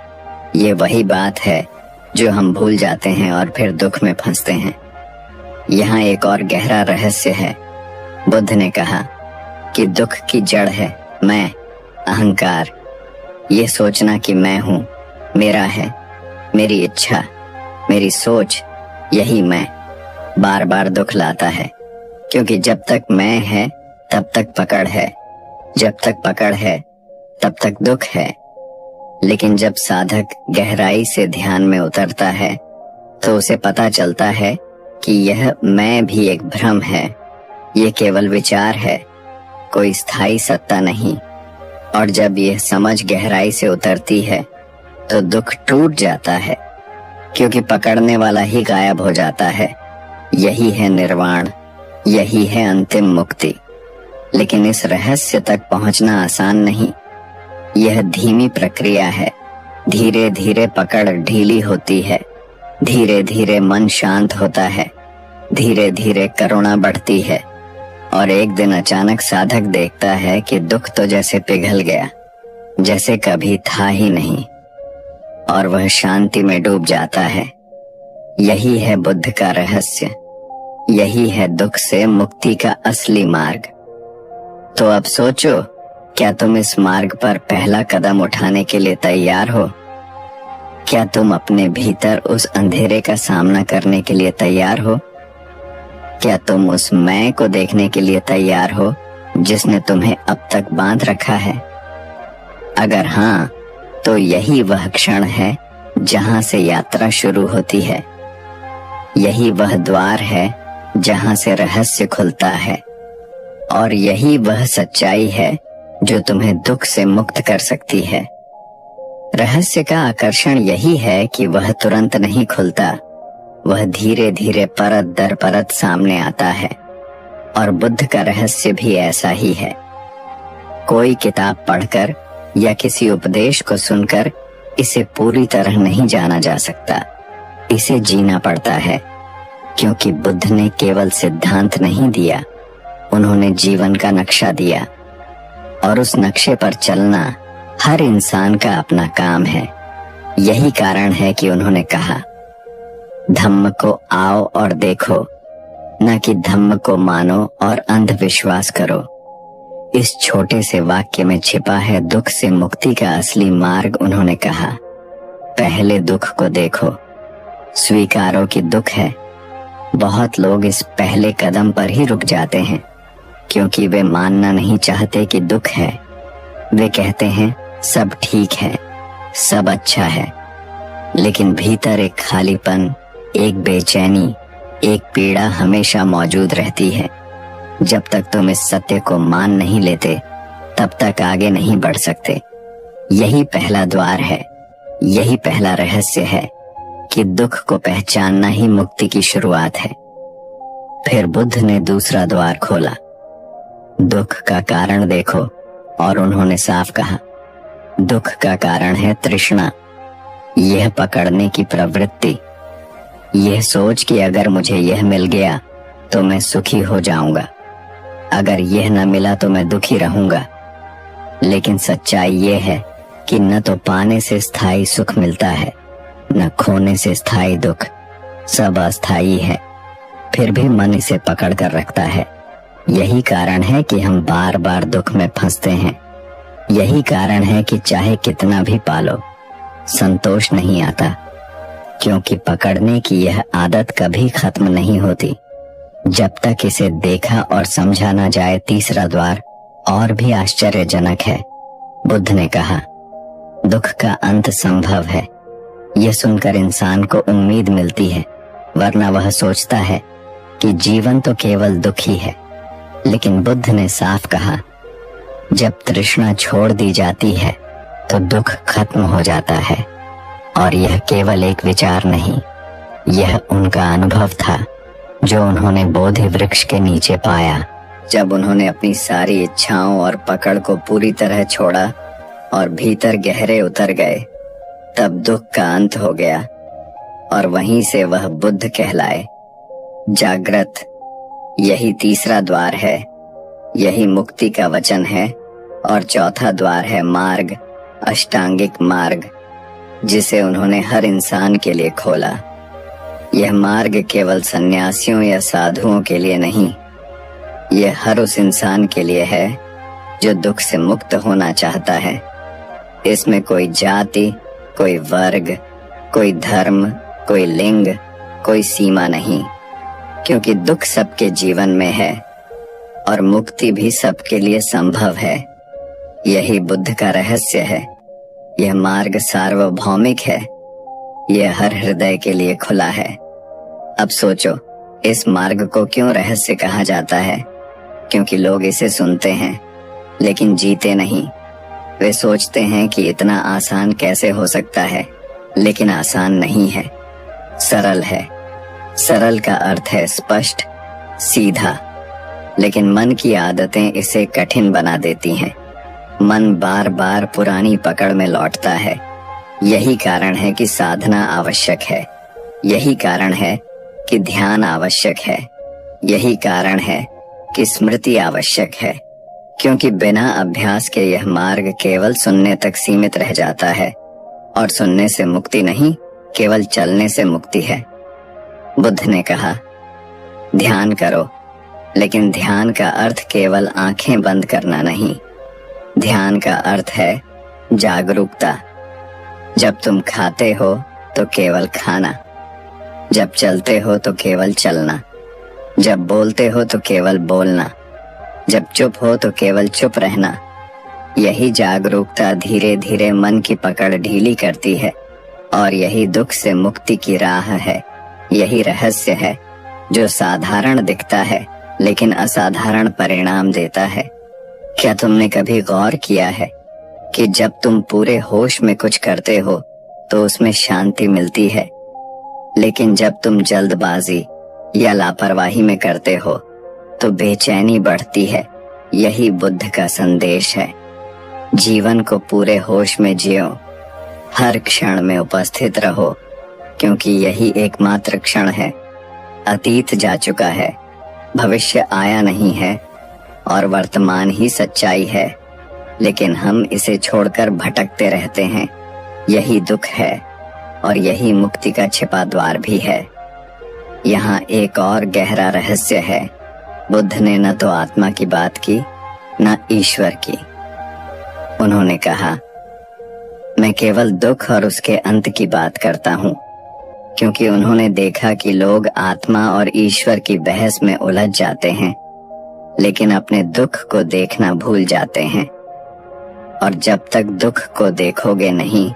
Speaker 1: ये वही बात है जो हम भूल जाते हैं और फिर दुख में फंसते हैं। यहाँ एक और गहरा रहस्य है। बुद्ध ने कहा कि दुख की जड़ है मैं, अहंकार। ये सोचना कि मैं हूँ, मेरा है, मेरी इच्छा, मेरी सोच, यही मैं बार बार दुख लाता है। क्योंकि जब तक मैं है तब तक पकड़ है, जब तक पकड़ है तब तक दुख है। लेकिन जब साधक गहराई से ध्यान में उतरता है तो उसे पता चलता है कि यह मैं भी एक भ्रम है, ये केवल विचार है, कोई स्थायी सत्ता नहीं। और जब यह समझ गहराई से उतरती है तो दुख टूट जाता है, क्योंकि पकड़ने वाला ही गायब हो जाता है। यही है निर्वाण, यही है अंतिम मुक्ति। लेकिन इस रहस्य तक पहुंचना आसान नहीं। यह धीमी प्रक्रिया है। धीरे धीरे पकड़ ढीली होती है, धीरे धीरे मन शांत होता है, धीरे धीरे करुणा बढ़ती है, और एक दिन अचानक साधक देखता है कि दुख तो जैसे पिघल गया, जैसे कभी था ही नहीं, और वह शांति में डूब जाता है। यही है बुद्ध का रहस्य, यही है दुख से मुक्ति का असली मार्ग। तो अब सोचो, क्या तुम इस मार्ग पर पहला कदम उठाने के लिए तैयार हो? क्या तुम अपने भीतर उस अंधेरे का सामना करने के लिए तैयार हो? क्या तुम उस मैं को देखने के लिए तैयार हो जिसने तुम्हें अब तक बांध रखा है? अगर हाँ, तो यही वह क्षण है जहां से यात्रा शुरू होती है। यही वह द्वार है जहां से रहस्य खुलता है, और यही वह सच्चाई है जो तुम्हें दुख से मुक्त कर सकती है। रहस्य का आकर्षण यही है कि वह तुरंत नहीं खुलता, वह धीरे धीरे परत दर परत सामने आता है। और बुद्ध का रहस्य भी ऐसा ही है। कोई किताब पढ़कर या किसी उपदेश को सुनकर इसे पूरी तरह नहीं जाना जा सकता, इसे जीना पड़ता है। क्योंकि बुद्ध ने केवल सिद्धांत नहीं दिया, उन्होंने जीवन का नक्शा दिया, और उस नक्शे पर चलना हर इंसान का अपना काम है। यही कारण है कि उन्होंने कहा, धम्म को आओ और देखो, न कि धम्म को मानो और अंधविश्वास करो। इस छोटे से वाक्य में छिपा है दुख से मुक्ति का असली मार्ग। उन्होंने कहा, पहले दुख को देखो, स्वीकारो कि दुख है। बहुत लोग इस पहले कदम पर ही रुक जाते हैं, क्योंकि वे मानना नहीं चाहते कि दुख है। वे कहते हैं सब ठीक है, सब अच्छा है, लेकिन भीतर एक खालीपन, एक बेचैनी, एक पीड़ा हमेशा मौजूद रहती है। जब तक तुम इस सत्य को मान नहीं लेते, तब तक आगे नहीं बढ़ सकते। यही पहला द्वार है, यही पहला रहस्य है कि दुख को पहचानना ही मुक्ति की शुरुआत है। फिर बुद्ध ने दूसरा द्वार खोला, दुख का कारण देखो, और उन्होंने साफ कहा, दुख का कारण है तृष्णा, यह पकड़ने की प्रवृत्ति, यह सोच कि अगर मुझे यह मिल गया तो मैं सुखी हो जाऊंगा, अगर यह न मिला तो मैं दुखी रहूंगा। लेकिन सच्चाई यह है कि न तो पाने से स्थायी सुख मिलता है, न खोने से स्थायी दुख, सब अस्थायी है। फिर भी मन इसे पकड़ कर रखता है। यही कारण है कि हम बार बार दुख में फंसते हैं। यही कारण है कि चाहे कितना भी पालो, संतोष नहीं आता, क्योंकि पकड़ने की यह आदत कभी खत्म नहीं होती जब तक इसे देखा और समझा ना जाए। तीसरा द्वार और भी आश्चर्यजनक है। बुद्ध ने कहा, दुख का अंत संभव है। यह सुनकर इंसान को उम्मीद मिलती है, वरना वह सोचता है कि जीवन तो केवल दुख ही है। लेकिन बुद्ध ने साफ कहा, जब तृष्णा छोड़ दी जाती है तो दुख खत्म हो जाता है। और यह केवल एक विचार नहीं, यह उनका अनुभव था जो उन्होंने बोधि वृक्ष के नीचे पाया। जब उन्होंने अपनी सारी इच्छाओं और पकड़ को पूरी तरह छोड़ा और भीतर गहरे उतर गए, तब दुख का अंत हो गया और वहीं से वह बुद्ध कहलाए। जागृत, यही तीसरा द्वार है, यही मुक्ति का वचन है। और चौथा द्वार है मार्ग, अष्टांगिक मार्ग, जिसे उन्होंने हर इंसान के लिए खोला। यह मार्ग केवल सन्यासियों या साधुओं के लिए नहीं, यह हर उस इंसान के लिए है जो दुख से मुक्त होना चाहता है। इसमें कोई जाति, कोई वर्ग, कोई धर्म, कोई लिंग, कोई सीमा नहीं, क्योंकि दुख सबके जीवन में है और मुक्ति भी सबके लिए संभव है। यही बुद्ध का रहस्य है। यह मार्ग सार्वभौमिक है, यह हर हृदय के लिए खुला है। अब सोचो, इस मार्ग को क्यों रहस्य कहा जाता है? क्योंकि लोग इसे सुनते हैं लेकिन जीते नहीं। वे सोचते हैं कि इतना आसान कैसे हो सकता है, लेकिन आसान नहीं है, सरल है। सरल का अर्थ है स्पष्ट, सीधा, लेकिन मन की आदतें इसे कठिन बना देती हैं। मन बार बार पुरानी पकड़ में लौटता है। यही कारण है कि साधना आवश्यक है, यही कारण है कि ध्यान आवश्यक है, यही कारण है कि स्मृति आवश्यक है। क्योंकि बिना अभ्यास के यह मार्ग केवल सुनने तक सीमित रह जाता है, और सुनने से मुक्ति नहीं, केवल चलने से मुक्ति है। बुद्ध ने कहा, ध्यान करो, लेकिन ध्यान का अर्थ केवल आंखें बंद करना नहीं। ध्यान का अर्थ है जागरूकता। जब तुम खाते हो तो केवल खाना, जब चलते हो तो केवल चलना, जब बोलते हो तो केवल बोलना, जब चुप हो तो केवल चुप रहना। यही जागरूकता धीरे धीरे मन की पकड़ ढीली करती है, और यही दुख से मुक्ति की राह है। यही रहस्य है जो साधारण दिखता है लेकिन असाधारण परिणाम देता है। क्या तुमने कभी गौर किया है कि जब तुम पूरे होश में कुछ करते हो तो उसमें शांति मिलती है, लेकिन जब तुम जल्दबाजी या लापरवाही में करते हो तो बेचैनी बढ़ती है। यही बुद्ध का संदेश है। जीवन को पूरे होश में जियो, हर क्षण में उपस्थित रहो, क्योंकि यही एकमात्र क्षण है। अतीत जा चुका है, भविष्य आया नहीं है और वर्तमान ही सच्चाई है, लेकिन हम इसे छोड़कर भटकते रहते हैं। यही दुख है और यही मुक्ति का छिपा द्वार भी है। यहाँ एक और गहरा रहस्य है। बुद्ध ने न तो आत्मा की बात की, न ईश्वर की। उन्होंने कहा, मैं केवल दुख और उसके अंत की बात करता हूँ, क्योंकि उन्होंने देखा कि लोग आत्मा और ईश्वर की बहस में उलझ जाते हैं, लेकिन अपने दुख को देखना भूल जाते हैं। और जब तक दुख को देखोगे नहीं,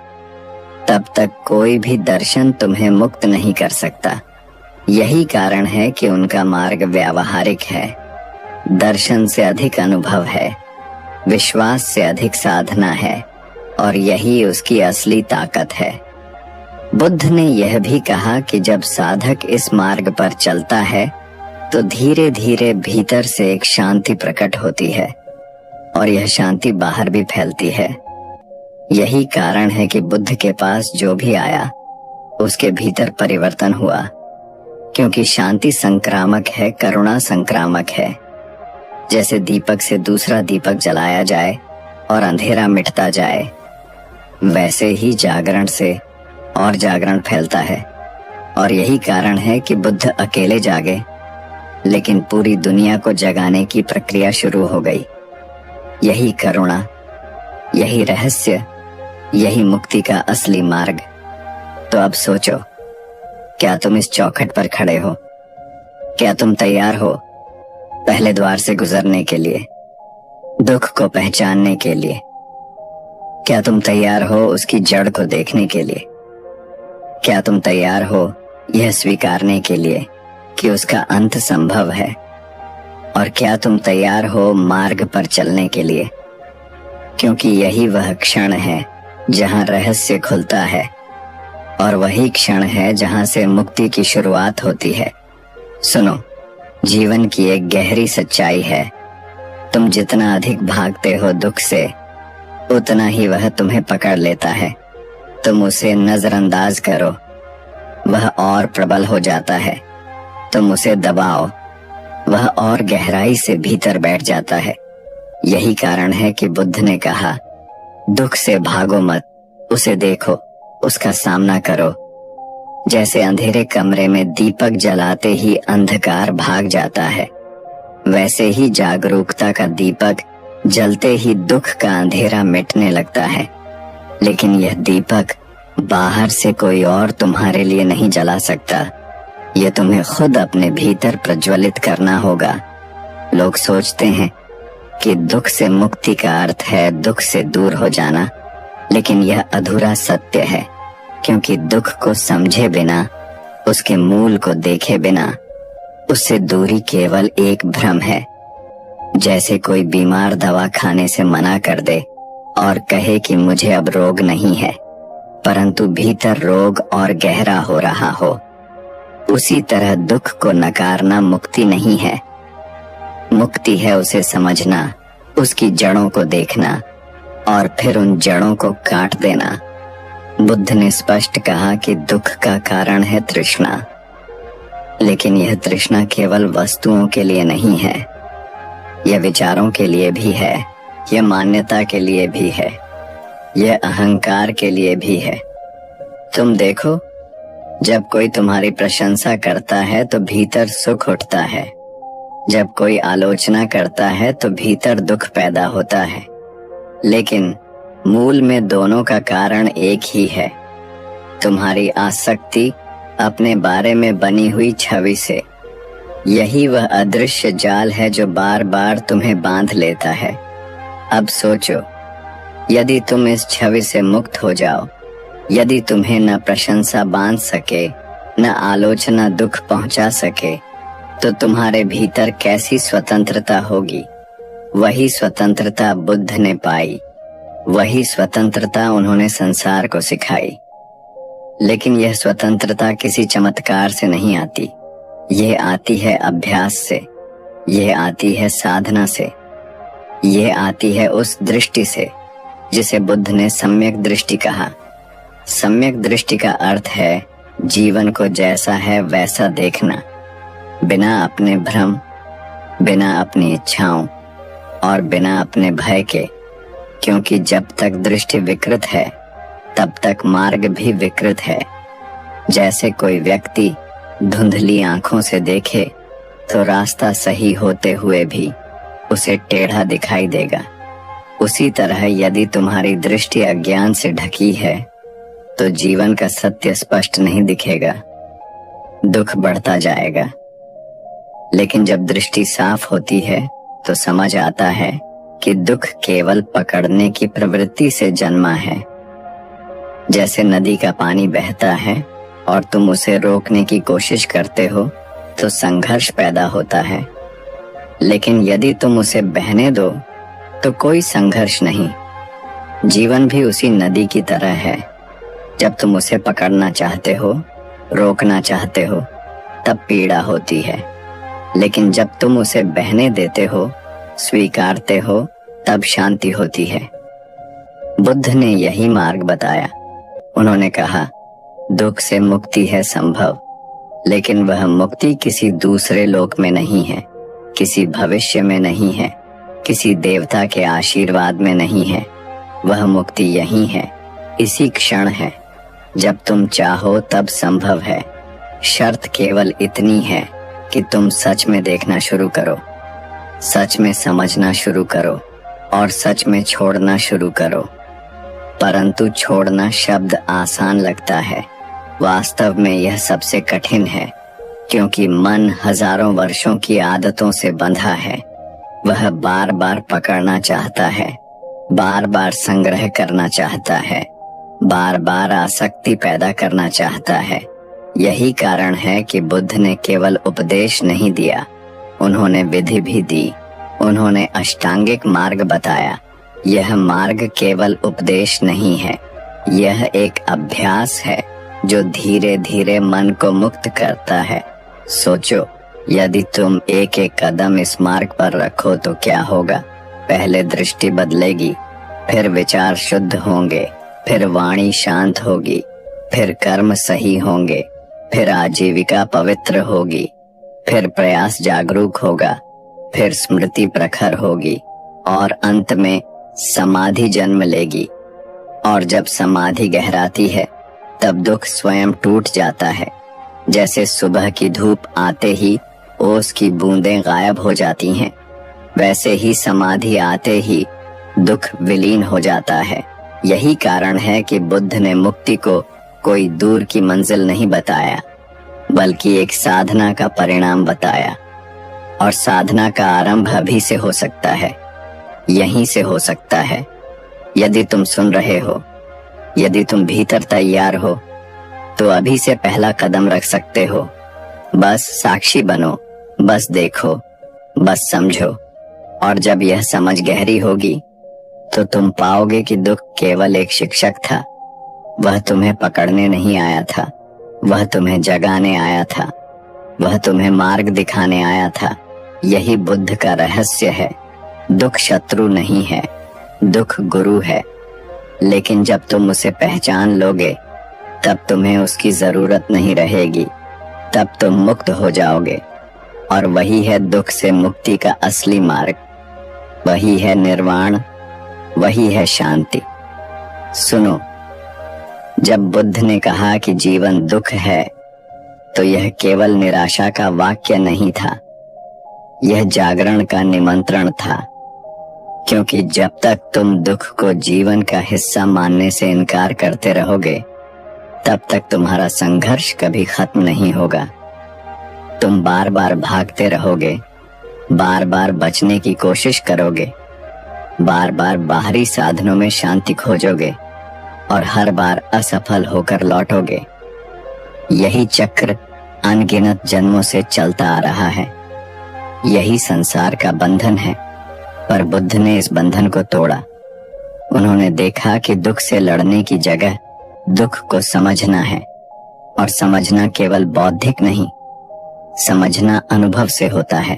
Speaker 1: तब तक कोई भी दर्शन तुम्हें मुक्त नहीं कर सकता। यही कारण है कि उनका मार्ग व्यावहारिक है। दर्शन से अधिक अनुभव है, विश्वास से अधिक साधना है, और यही उसकी असली ताकत है। बुद्ध ने यह भी कहा कि जब साधक इस मार्ग पर चलता है तो धीरे धीरे भीतर से एक शांति प्रकट होती है और यह शांति बाहर भी फैलती है। यही कारण है कि बुद्ध के पास जो भी आया उसके भीतर परिवर्तन हुआ, क्योंकि शांति संक्रामक है, करुणा संक्रामक है। जैसे दीपक से दूसरा दीपक जलाया जाए और अंधेरा मिटता जाए, वैसे ही जागरण से और जागरण फैलता है। और यही कारण है कि बुद्ध अकेले जागे, लेकिन पूरी दुनिया को जगाने की प्रक्रिया शुरू हो गई। यही करुणा, यही रहस्य, यही मुक्ति का असली मार्ग। तो अब सोचो, क्या तुम इस चौखट पर खड़े हो? क्या तुम तैयार हो पहले द्वार से गुजरने के लिए, दुख को पहचानने के लिए? क्या तुम तैयार हो उसकी जड़ को देखने के लिए? क्या तुम तैयार हो यह स्वीकारने के लिए कि उसका अंत संभव है? और क्या तुम तैयार हो मार्ग पर चलने के लिए? क्योंकि यही वह क्षण है जहां रहस्य खुलता है, और वही क्षण है जहां से मुक्ति की शुरुआत होती है। सुनो, जीवन की एक गहरी सच्चाई है। तुम जितना अधिक भागते हो दुख से, उतना ही वह तुम्हें पकड़ लेता है। तुम उसे नजरअंदाज करो, वह और प्रबल हो जाता है। तुम उसे दबाओ, वह और गहराई से भीतर बैठ जाता है। यही कारण है कि बुद्ध ने कहा, दुख से भागो मत, उसे देखो, उसका सामना करो। जैसे अंधेरे कमरे में दीपक जलाते ही अंधकार भाग जाता है, वैसे ही जागरूकता का दीपक जलते ही दुख का अंधेरा मिटने लगता है। लेकिन यह दीपक बाहर से कोई और तुम्हारे लिए नहीं जला सकता। यह तुम्हें खुद अपने भीतर प्रज्वलित करना होगा। लोग सोचते हैं कि दुख से मुक्ति का अर्थ है दुख से दूर हो जाना, लेकिन यह अधूरा सत्य है, क्योंकि दुख को समझे बिना, उसके मूल को देखे बिना, उससे दूरी केवल एक भ्रम है। जैसे कोई बीमार दवा खाने से मना कर दे और कहे कि मुझे अब रोग नहीं है, परंतु भीतर रोग और गहरा हो रहा हो। उसी तरह दुख को नकारना मुक्ति नहीं है। मुक्ति है उसे समझना, उसकी जड़ों को देखना और फिर उन जड़ों को काट देना। बुद्ध ने स्पष्ट कहा कि दुख का कारण है तृष्णा, लेकिन यह तृष्णा केवल वस्तुओं के लिए नहीं है, यह विचारों के लिए भी है, यह मान्यता के लिए भी है, यह अहंकार के लिए भी है। तुम देखो, जब कोई तुम्हारी प्रशंसा करता है तो भीतर सुख उठता है, जब कोई आलोचना करता है तो भीतर दुख पैदा होता है। लेकिन मूल में दोनों का कारण एक ही है, तुम्हारी आसक्ति अपने बारे में बनी हुई छवि से। यही वह अदृश्य जाल है जो बार बार तुम्हें बांध लेता है। अब सोचो, यदि तुम इस छवि से मुक्त हो जाओ, यदि तुम्हें न प्रशंसा बांध सके, न आलोचना दुख पहुंचा सके, तो तुम्हारे भीतर कैसी स्वतंत्रता होगी? वही स्वतंत्रता बुद्ध ने पाई, वही स्वतंत्रता उन्होंने संसार को सिखाई। लेकिन यह स्वतंत्रता किसी चमत्कार से नहीं आती, यह आती है अभ्यास से। यह आती है साधना से, यह आती है उस दृष्टि से जिसे बुद्ध ने सम्यक दृष्टि कहा। सम्यक दृष्टि का अर्थ है जीवन को जैसा है वैसा देखना, बिना अपने भ्रम, बिना अपनी इच्छाओं और बिना अपने भय के, क्योंकि जब तक दृष्टि विकृत है तब तक मार्ग भी विकृत है। जैसे कोई व्यक्ति धुंधली आंखों से देखे तो रास्ता सही होते हुए भी उसे टेढ़ा दिखाई देगा। उसी तरह यदि तुम्हारी दृष्टि अज्ञान से ढकी है तो जीवन का सत्य स्पष्ट नहीं दिखेगा, दुख बढ़ता जाएगा। लेकिन जब दृष्टि साफ होती है तो समझ आता है कि दुख केवल पकड़ने की प्रवृत्ति से जन्मा है। जैसे नदी का पानी बहता है और तुम उसे रोकने की कोशिश करते हो तो संघर्ष पैदा होता है, लेकिन यदि तुम उसे बहने दो तो कोई संघर्ष नहीं। जीवन भी उसी नदी की तरह है। जब तुम उसे पकड़ना चाहते हो, रोकना चाहते हो, तब पीड़ा होती है, लेकिन जब तुम उसे बहने देते हो, स्वीकारते हो, तब शांति होती है। बुद्ध ने यही मार्ग बताया। उन्होंने कहा, दुख से मुक्ति है संभव, लेकिन वह मुक्ति किसी दूसरे लोक में नहीं है, किसी भविष्य में नहीं है, किसी देवता के आशीर्वाद में नहीं है। वह मुक्ति यही है, इसी क्षण है। जब तुम चाहो तब संभव है। शर्त केवल इतनी है कि तुम सच में देखना शुरू करो, सच में समझना शुरू करो और सच में छोड़ना शुरू करो। परंतु छोड़ना शब्द आसान लगता है, वास्तव में यह सबसे कठिन है, क्योंकि मन हजारों वर्षों की आदतों से बंधा है। वह बार बार पकड़ना चाहता है, बार बार संग्रह करना चाहता है, बार बार आसक्ति पैदा करना चाहता है। यही कारण है कि बुद्ध ने केवल उपदेश नहीं दिया, उन्होंने विधि भी दी। उन्होंने अष्टांगिक मार्ग बताया। यह मार्ग केवल उपदेश नहीं है, यह एक अभ्यास है जो धीरे धीरे मन को मुक्त करता है। सोचो, यदि तुम एक एक कदम इस मार्ग पर रखो तो क्या होगा। पहले दृष्टि बदलेगी, फिर विचार शुद्ध होंगे, फिर वाणी शांत होगी, फिर कर्म सही होंगे, फिर आजीविका पवित्र होगी, फिर प्रयास जागरूक होगा, फिर स्मृति प्रखर होगी और अंत में समाधि जन्म लेगी। और जब समाधि गहराती है तब दुख स्वयं टूट जाता है। जैसे सुबह की धूप आते ही ओस की बूंदें गायब हो जाती हैं, वैसे ही समाधि आते ही दुख विलीन हो जाता है। यही कारण है कि बुद्ध ने मुक्ति को कोई दूर की मंजिल नहीं बताया, बल्कि एक साधना का परिणाम बताया। और साधना का आरंभ अभी से हो सकता है, यहीं से हो सकता है। यदि तुम सुन रहे हो, यदि तुम भीतर तैयार हो, तो अभी से पहला कदम रख सकते हो। बस साक्षी बनो, बस देखो, बस समझो। और जब यह समझ गहरी होगी तो तुम पाओगे कि दुख केवल एक शिक्षक था। वह तुम्हें पकड़ने नहीं आया था, वह तुम्हें जगाने आया था, वह तुम्हें मार्ग दिखाने आया था। यही बुद्ध का रहस्य है। दुख शत्रु नहीं है, दुख गुरु है। लेकिन जब तुम उसे पहचान लोगे तब तुम्हें उसकी जरूरत नहीं रहेगी, तब तुम मुक्त हो जाओगे। और वही है दुख से मुक्ति का असली मार्ग, वही है निर्वाण, वही है शांति। सुनो, जब बुद्ध ने कहा कि जीवन दुख है तो यह केवल निराशा का वाक्य नहीं था, यह जागरण का निमंत्रण था। क्योंकि जब तक तुम दुख को जीवन का हिस्सा मानने से इनकार करते रहोगे तब तक तुम्हारा संघर्ष कभी खत्म नहीं होगा। तुम बार बार भागते रहोगे, बार बार बचने की कोशिश करोगे, बार बार बाहरी साधनों में शांति खोजोगे और हर बार असफल होकर लौटोगे। यही चक्र अनगिनत जन्मों से चलता आ रहा है। यही संसार का बंधन है, पर बुद्ध ने इस बंधन को तोड़ा। उन्होंने देखा कि दुख से लड़ने की जगह दुख को समझना है, और समझना केवल बौद्धिक नहीं, समझना अनुभव से होता है।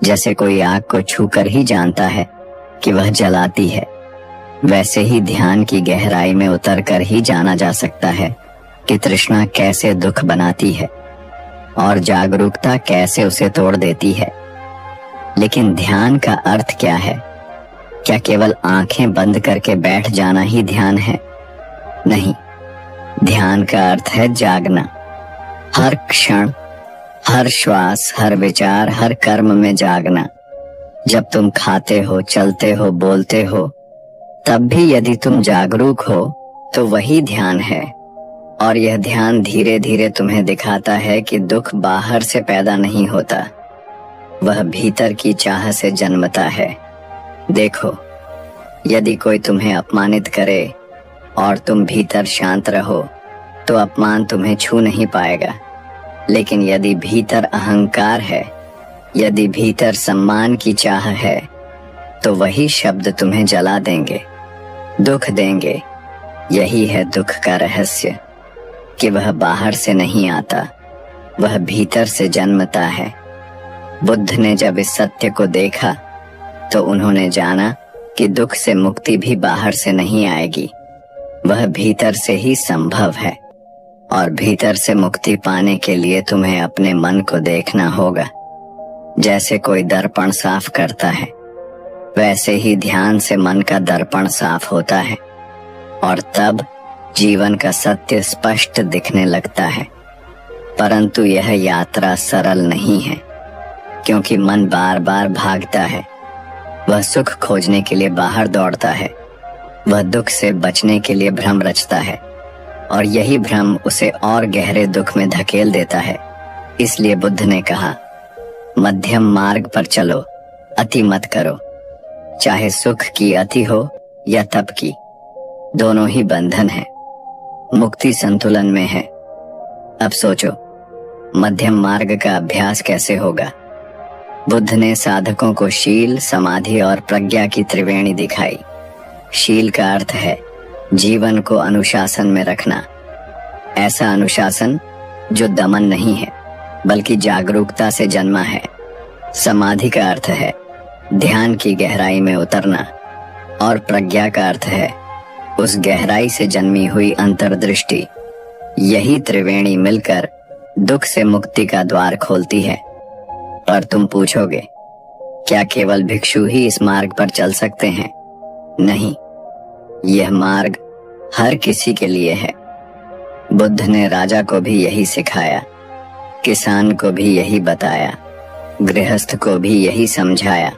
Speaker 1: जैसे कोई आग को छूकर ही जानता है कि वह जलाती है, वैसे ही ध्यान की गहराई में उतरकर ही जाना जा सकता है कि तृष्णा कैसे दुख बनाती है और जागरूकता कैसे उसे तोड़ देती है। लेकिन ध्यान का अर्थ क्या है? क्या केवल आंखें बंद करके बैठ जाना ही ध्यान है? नहीं, ध्यान का अर्थ है जागना। हर क्षण, हर श्वास, हर विचार, हर कर्म में जागना। जब तुम खाते हो, चलते हो, बोलते हो, तब भी यदि तुम जागरूक हो तो वही ध्यान है। और यह ध्यान धीरे धीरे तुम्हें दिखाता है कि दुख बाहर से पैदा नहीं होता, वह भीतर की चाह से जन्मता है। देखो, यदि कोई तुम्हें अपमानित करे और तुम भीतर शांत रहो तो अपमान तुम्हें छू नहीं पाएगा। लेकिन यदि भीतर अहंकार है, यदि भीतर सम्मान की चाह है, तो वही शब्द तुम्हें जला देंगे, दुख देंगे। यही है दुख का रहस्य, कि वह बाहर से नहीं आता, वह भीतर से जन्मता है। बुद्ध ने जब इस सत्य को देखा तो उन्होंने जाना कि दुख से मुक्ति भी बाहर से नहीं आएगी, वह भीतर से ही संभव है। और भीतर से मुक्ति पाने के लिए तुम्हें अपने मन को देखना होगा। जैसे कोई दर्पण साफ करता है, वैसे ही ध्यान से मन का दर्पण साफ होता है और तब जीवन का सत्य स्पष्ट दिखने लगता है। परंतु यह यात्रा सरल नहीं है, क्योंकि मन बार बार भागता है। वह सुख खोजने के लिए बाहर दौड़ता है, वह दुख से बचने के लिए भ्रम रचता है और यही भ्रम उसे और गहरे दुख में धकेल देता है। इसलिए बुद्ध ने कहा, मध्यम मार्ग पर चलो, अति मत करो। चाहे सुख की अति हो या तप की, दोनों ही बंधन है। मुक्ति संतुलन में है। अब सोचो, मध्यम मार्ग का अभ्यास कैसे होगा? बुद्ध ने साधकों को शील, समाधि और प्रज्ञा की त्रिवेणी दिखाई। शील का अर्थ है जीवन को अनुशासन में रखना, ऐसा अनुशासन जो दमन नहीं है बल्कि जागरूकता से जन्मा है। समाधि का अर्थ है ध्यान की गहराई में उतरना और प्रज्ञा का अर्थ है उस गहराई से जन्मी हुई अंतर्दृष्टि। यही त्रिवेणी मिलकर दुख से मुक्ति का द्वार खोलती है। और तुम पूछोगे, क्या केवल भिक्षु ही इस मार्ग पर चल सकते हैं? नहीं, यह मार्ग हर किसी के लिए है। बुद्ध ने राजा को भी यही सिखाया, किसान को भी यही बताया, गृहस्थ को भी यही समझाया।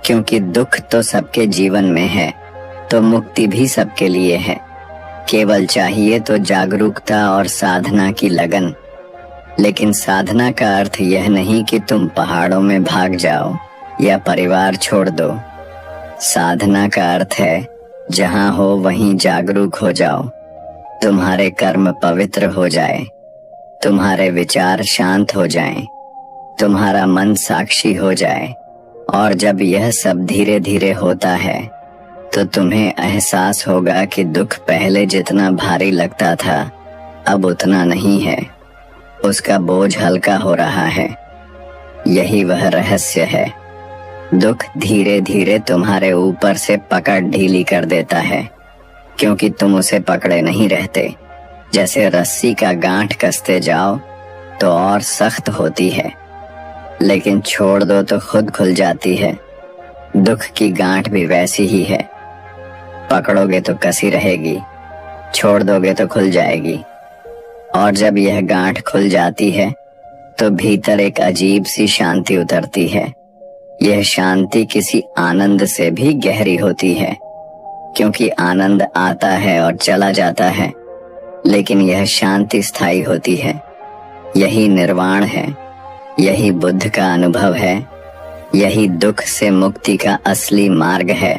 Speaker 1: क्योंकि दुख तो सबके जीवन में है, तो मुक्ति भी सबके लिए है। केवल चाहिए तो जागरूकता और साधना की लगन। लेकिन साधना का अर्थ यह नहीं कि तुम पहाड़ों में भाग जाओ या परिवार छोड़ दो। साधना का अर्थ है जहां हो वहीं जागरूक हो जाओ, तुम्हारे कर्म पवित्र हो जाए, तुम्हारे विचार शांत हो जाएं, तुम्हारा मन साक्षी हो जाए। और जब यह सब धीरे धीरे होता है तो तुम्हें एहसास होगा कि दुख पहले जितना भारी लगता था अब उतना नहीं है, उसका बोझ हल्का हो रहा है। यही वह रहस्य है। दुख धीरे धीरे तुम्हारे ऊपर से पकड़ ढीली कर देता है, क्योंकि तुम उसे पकड़े नहीं रहते। जैसे रस्सी का गांठ कसते जाओ तो और सख्त होती है, लेकिन छोड़ दो तो खुद खुल जाती है। दुख की गांठ भी वैसी ही है, पकड़ोगे तो कसी रहेगी, छोड़ दोगे तो खुल जाएगी। और जब यह गांठ खुल जाती है तो भीतर एक अजीब सी शांति उतरती है। यह शांति किसी आनंद से भी गहरी होती है, क्योंकि आनंद आता है और चला जाता है, लेकिन यह शांति स्थायी होती है। यही निर्वाण है, यही बुद्ध का अनुभव है, यही दुख से मुक्ति का असली मार्ग है।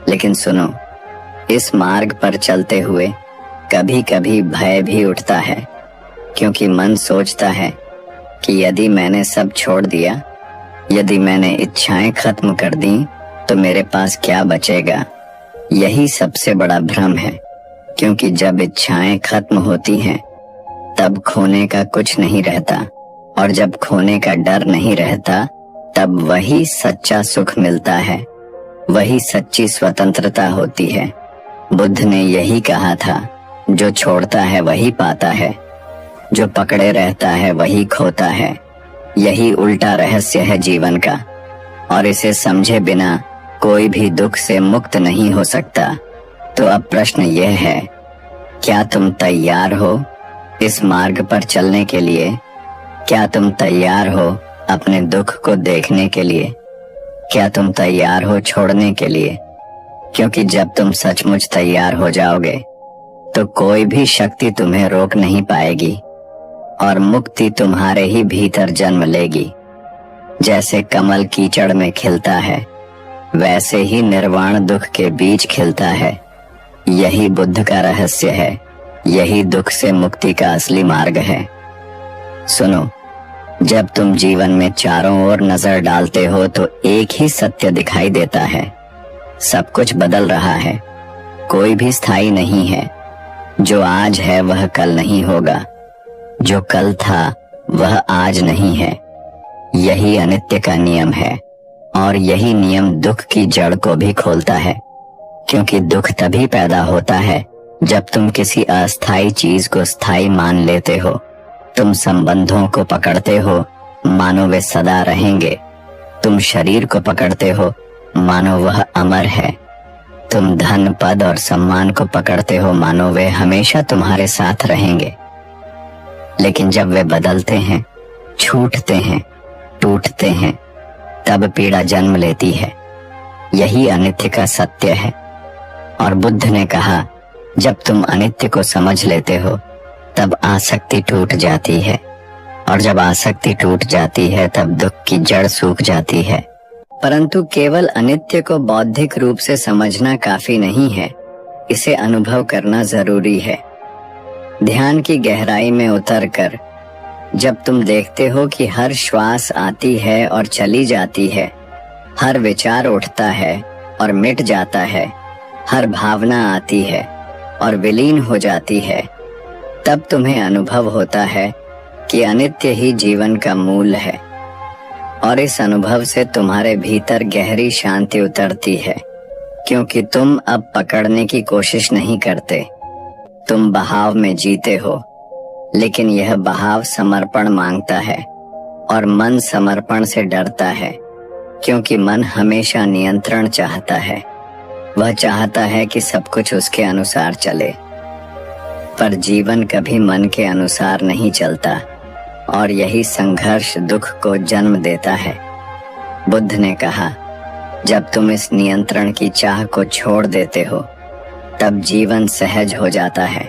Speaker 1: लेकिन सुनो, इस मार्ग पर चलते हुए कभी कभी भय भी उठता है, क्योंकि मन सोचता है कि यदि मैंने सब छोड़ दिया, यदि मैंने इच्छाएं खत्म कर दी तो मेरे पास क्या बचेगा। यही सबसे बड़ा भ्रम है, क्योंकि जब इच्छाएं खत्म होती हैं तब खोने का कुछ नहीं रहता, और जब खोने का डर नहीं रहता तब वही सच्चा सुख मिलता है, वही सच्ची स्वतंत्रता होती है। बुद्ध ने यही कहा था, जो छोड़ता है वही पाता है, जो पकड़े रहता है वही खोता है। यही उल्टा रहस्य है जीवन का, और इसे समझे बिना कोई भी दुख से मुक्त नहीं हो सकता। तो अब प्रश्न यह है, क्या तुम तैयार हो इस मार्ग पर चलने के लिए? क्या तुम तैयार हो अपने दुख को देखने के लिए? क्या तुम तैयार हो छोड़ने के लिए? क्योंकि जब तुम सचमुच तैयार हो जाओगे तो कोई भी शक्ति तुम्हें रोक नहीं पाएगी और मुक्ति तुम्हारे ही भीतर जन्म लेगी। जैसे कमल कीचड़ में खिलता है, वैसे ही निर्वाण दुख के बीच खिलता है। यही बुद्ध का रहस्य है, यही दुख से मुक्ति का असली मार्ग है। सुनो, जब तुम जीवन में चारों ओर नजर डालते हो तो एक ही सत्य दिखाई देता है, सब कुछ बदल रहा है, कोई भी स्थायी नहीं है। जो आज है वह कल नहीं होगा, जो कल था वह आज नहीं है। यही अनित्य का नियम है, और यही नियम दुख की जड़ को भी खोलता है। क्योंकि दुख तभी पैदा होता है जब तुम किसी अस्थायी चीज को स्थायी मान लेते हो। तुम संबंधों को पकड़ते हो मानो वे सदा रहेंगे, तुम शरीर को पकड़ते हो मानो वह अमर है, तुम धन पद और सम्मान को पकड़ते हो मानो वे हमेशा तुम्हारे साथ रहेंगे। लेकिन जब वे बदलते हैं, छूटते हैं, टूटते हैं, तब पीड़ा जन्म लेती है। यही अनित्य का सत्य है। और बुद्ध ने कहा, जब तुम अनित्य को समझ लेते हो तब आसक्ति टूट जाती है, और जब आसक्ति टूट जाती है तब दुख की जड़ सूख जाती है। परंतु केवल अनित्य को बौद्धिक रूप से समझना काफी नहीं है, इसे अनुभव करना जरूरी है। ध्यान की गहराई में उतरकर जब तुम देखते हो कि हर श्वास आती है और चली जाती है, हर विचार उठता है और मिट जाता है, हर भावना आती है और विलीन हो जाती है, तब तुम्हें अनुभव होता है कि अनित्य ही जीवन का मूल है। और इस अनुभव से तुम्हारे भीतर गहरी शांति उतरती है, क्योंकि तुम अब पकड़ने की कोशिश नहीं करते, तुम बहाव में जीते हो। लेकिन यह बहाव समर्पण मांगता है, और मन समर्पण से डरता है, क्योंकि मन हमेशा नियंत्रण चाहता है। वह चाहता है कि सब कुछ उसके अनुसार चले, पर जीवन कभी मन के अनुसार नहीं चलता, और यही संघर्ष दुख को जन्म देता है। बुद्ध ने कहा, जब तुम इस नियंत्रण की चाह को छोड़ देते हो तब जीवन सहज हो जाता है,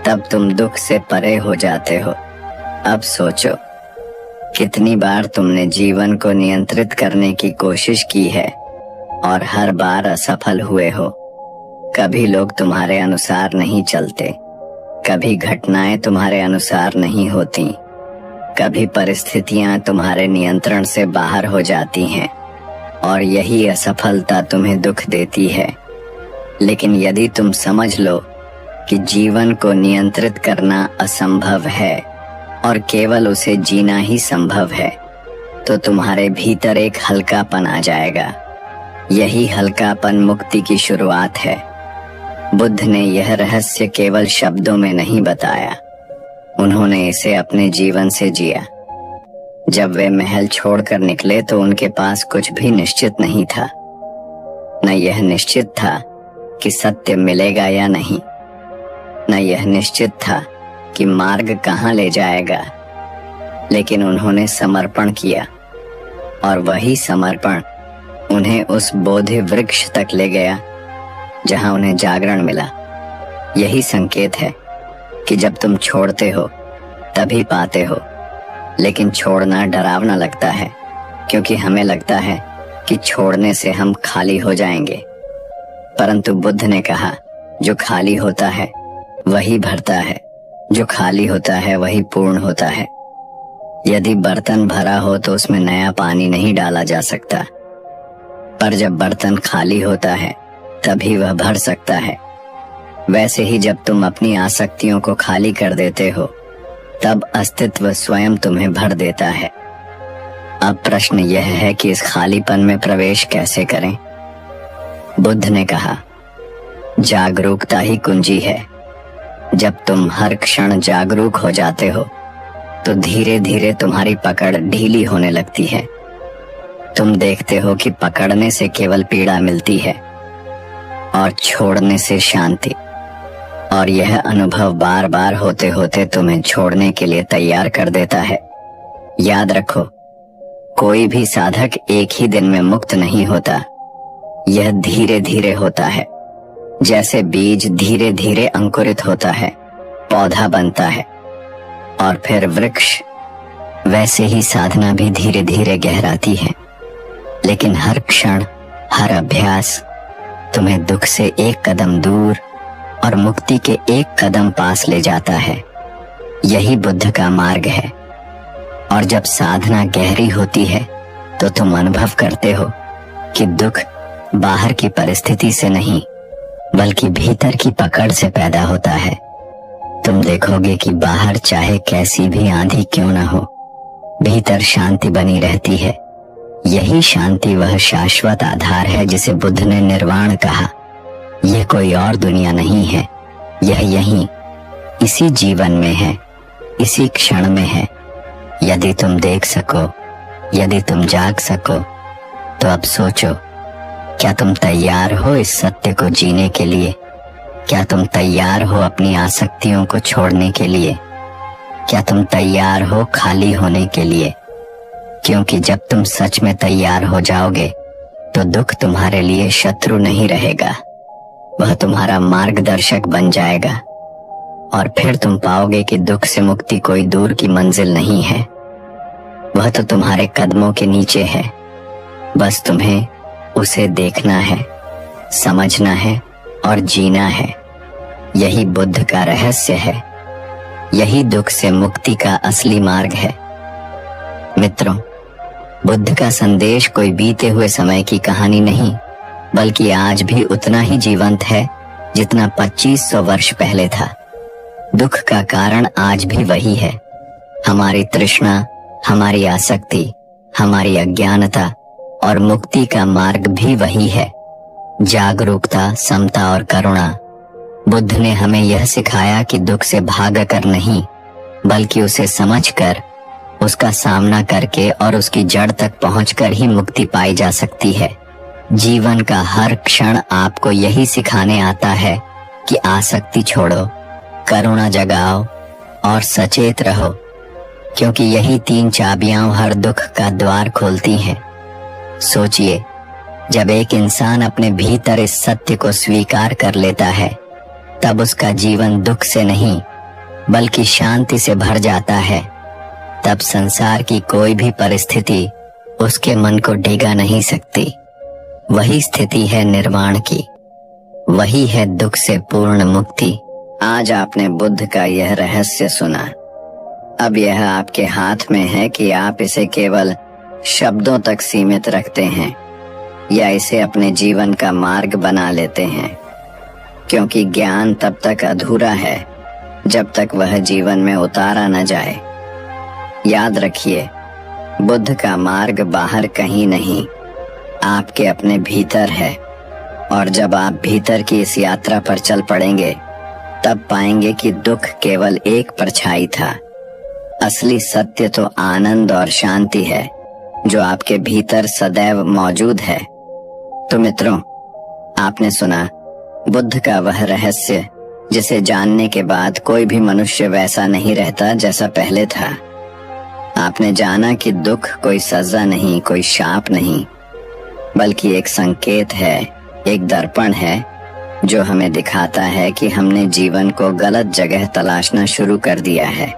Speaker 1: तब तुम दुख से परे हो जाते हो। अब सोचो, कितनी बार तुमने जीवन को नियंत्रित करने की कोशिश की है और हर बार असफल हुए हो। कभी लोग तुम्हारे अनुसार नहीं चलते, कभी घटनाएं तुम्हारे अनुसार नहीं होती, कभी परिस्थितियां तुम्हारे नियंत्रण से बाहर हो जाती हैं, और यही असफलता तुम्हें दुख देती है। लेकिन यदि तुम समझ लो कि जीवन को नियंत्रित करना असंभव है और केवल उसे जीना ही संभव है, तो तुम्हारे भीतर एक हल्कापन आ जाएगा। यही हल्कापन मुक्ति की शुरुआत है। बुद्ध ने यह रहस्य केवल शब्दों में नहीं बताया, उन्होंने इसे अपने जीवन से जिया। जब वे महल छोड़कर निकले तो उनके पास कुछ भी निश्चित नहीं था। न यह निश्चित था कि सत्य मिलेगा या नहीं, न यह निश्चित था कि मार्ग कहाँ ले जाएगा। लेकिन उन्होंने समर्पण किया, और वही समर्पण उन्हें उस बोधि वृक्ष तक ले गया जहां उन्हें जागरण मिला। यही संकेत है कि जब तुम छोड़ते हो तभी पाते हो। लेकिन छोड़ना डरावना लगता है, क्योंकि हमें लगता है कि छोड़ने से हम खाली हो जाएंगे। परंतु बुद्ध ने कहा, जो खाली होता है वही भरता है, जो खाली होता है वही पूर्ण होता है। यदि बर्तन भरा हो तो उसमें नया पानी नहीं डाला जा सकता, पर जब बर्तन खाली होता है तभी वह भर सकता है। वैसे ही जब तुम अपनी आसक्तियों को खाली कर देते हो तब अस्तित्व स्वयं तुम्हें भर देता है। अब प्रश्न यह है कि इस खालीपन में प्रवेश कैसे करें। बुद्ध ने कहा, जागरूकता ही कुंजी है। जब तुम हर क्षण जागरूक हो जाते हो तो धीरे धीरे तुम्हारी पकड़ ढीली होने लगती है। तुम देखते हो कि पकड़ने से केवल पीड़ा मिलती है और छोड़ने से शांति। और यह अनुभव बार बार होते होते तुम्हें छोड़ने के लिए तैयार कर देता है। याद रखो, कोई भी साधक एक ही दिन में मुक्त नहीं होता। यह धीरे धीरे होता है। जैसे बीज धीरे धीरे अंकुरित होता है, पौधा बनता है और फिर वृक्ष, वैसे ही साधना भी धीरे धीरे गहराती है। लेकिन हर क्षण, हर अभ्यास तुम्हें दुख से एक कदम दूर और मुक्ति के एक कदम पास ले जाता है। यही बुद्ध का मार्ग है। और जब साधना गहरी होती है तो तुम अनुभव करते हो कि दुख बाहर की परिस्थिति से नहीं बल्कि भीतर की पकड़ से पैदा होता है। तुम देखोगे कि बाहर चाहे कैसी भी आंधी क्यों न हो, भीतर शांति बनी रहती है। यही शांति वह शाश्वत आधार है जिसे बुद्ध ने निर्वाण कहा। यह कोई और दुनिया नहीं है, यह यहीं इसी जीवन में है, इसी क्षण में है। यदि तुम देख सको, यदि तुम जाग सको, तो अब सोचो, क्या तुम तैयार हो इस सत्य को जीने के लिए? क्या तुम तैयार हो अपनी आसक्तियों को छोड़ने के लिए? क्या तुम तैयार हो खाली होने के लिए? क्योंकि जब तुम सच में तैयार हो जाओगे तो दुख तुम्हारे लिए शत्रु नहीं रहेगा, वह तुम्हारा मार्गदर्शक बन जाएगा। और फिर तुम पाओगे कि दुख से मुक्ति कोई दूर की मंजिल नहीं है, वह तो तुम्हारे कदमों के नीचे है। बस तुम्हें उसे देखना है, समझना है और जीना है। यही बुद्ध का रहस्य है। यही दुख से मुक्ति का असली मार्ग है। मित्रों, बुद्ध का संदेश कोई बीते हुए समय की कहानी नहीं, बल्कि आज भी उतना ही जीवंत है जितना 2500 वर्ष पहले था। दुख का कारण आज भी वही है, हमारी तृष्णा, हमारी आसक्ति, हमारी अज्ञानता। और मुक्ति का मार्ग भी वही है, जागरूकता, समता और करुणा। बुद्ध ने हमें यह सिखाया कि दुख से भागकर नहीं बल्कि उसे समझकर, उसका सामना करके और उसकी जड़ तक पहुंचकर ही मुक्ति पाई जा सकती है। जीवन का हर क्षण आपको यही सिखाने आता है कि आसक्ति छोड़ो, करुणा जगाओ और सचेत रहो, क्योंकि यही 3 चाबियां हर दुख का द्वार खोलती हैं। सोचिए, जब एक इंसान अपने भीतर इस सत्य को स्वीकार कर लेता है, तब उसका जीवन दुख से नहीं बल्कि शांति से भर जाता है। तब संसार की कोई भी परिस्थिति उसके मन को डिगा नहीं सकती। वही स्थिति है निर्वाण की, वही है दुख से पूर्ण मुक्ति। आज आपने बुद्ध का यह रहस्य सुना। अब यह आपके हाथ में है कि आप इसे केवल शब्दों तक सीमित रखते हैं या इसे अपने जीवन का मार्ग बना लेते हैं, क्योंकि ज्ञान तब तक अधूरा है जब तक वह जीवन में उतारा न जाए। याद रखिए, बुद्ध का मार्ग बाहर कहीं नहीं, आपके अपने भीतर है। और जब आप भीतर की इस यात्रा पर चल पड़ेंगे, तब पाएंगे कि दुख केवल एक परछाई था। असली सत्य तो आनंद और शांति है जो आपके भीतर सदैव मौजूद है। तो मित्रों, आपने सुना बुद्ध का वह रहस्य जिसे जानने के बाद कोई भी मनुष्य वैसा नहीं रहता जैसा पहले था। आपने जाना कि दुख कोई सजा नहीं, कोई शाप नहीं, बल्कि एक संकेत है, एक दर्पण है जो हमें दिखाता है कि हमने जीवन को गलत जगह तलाशना शुरू कर दिया है।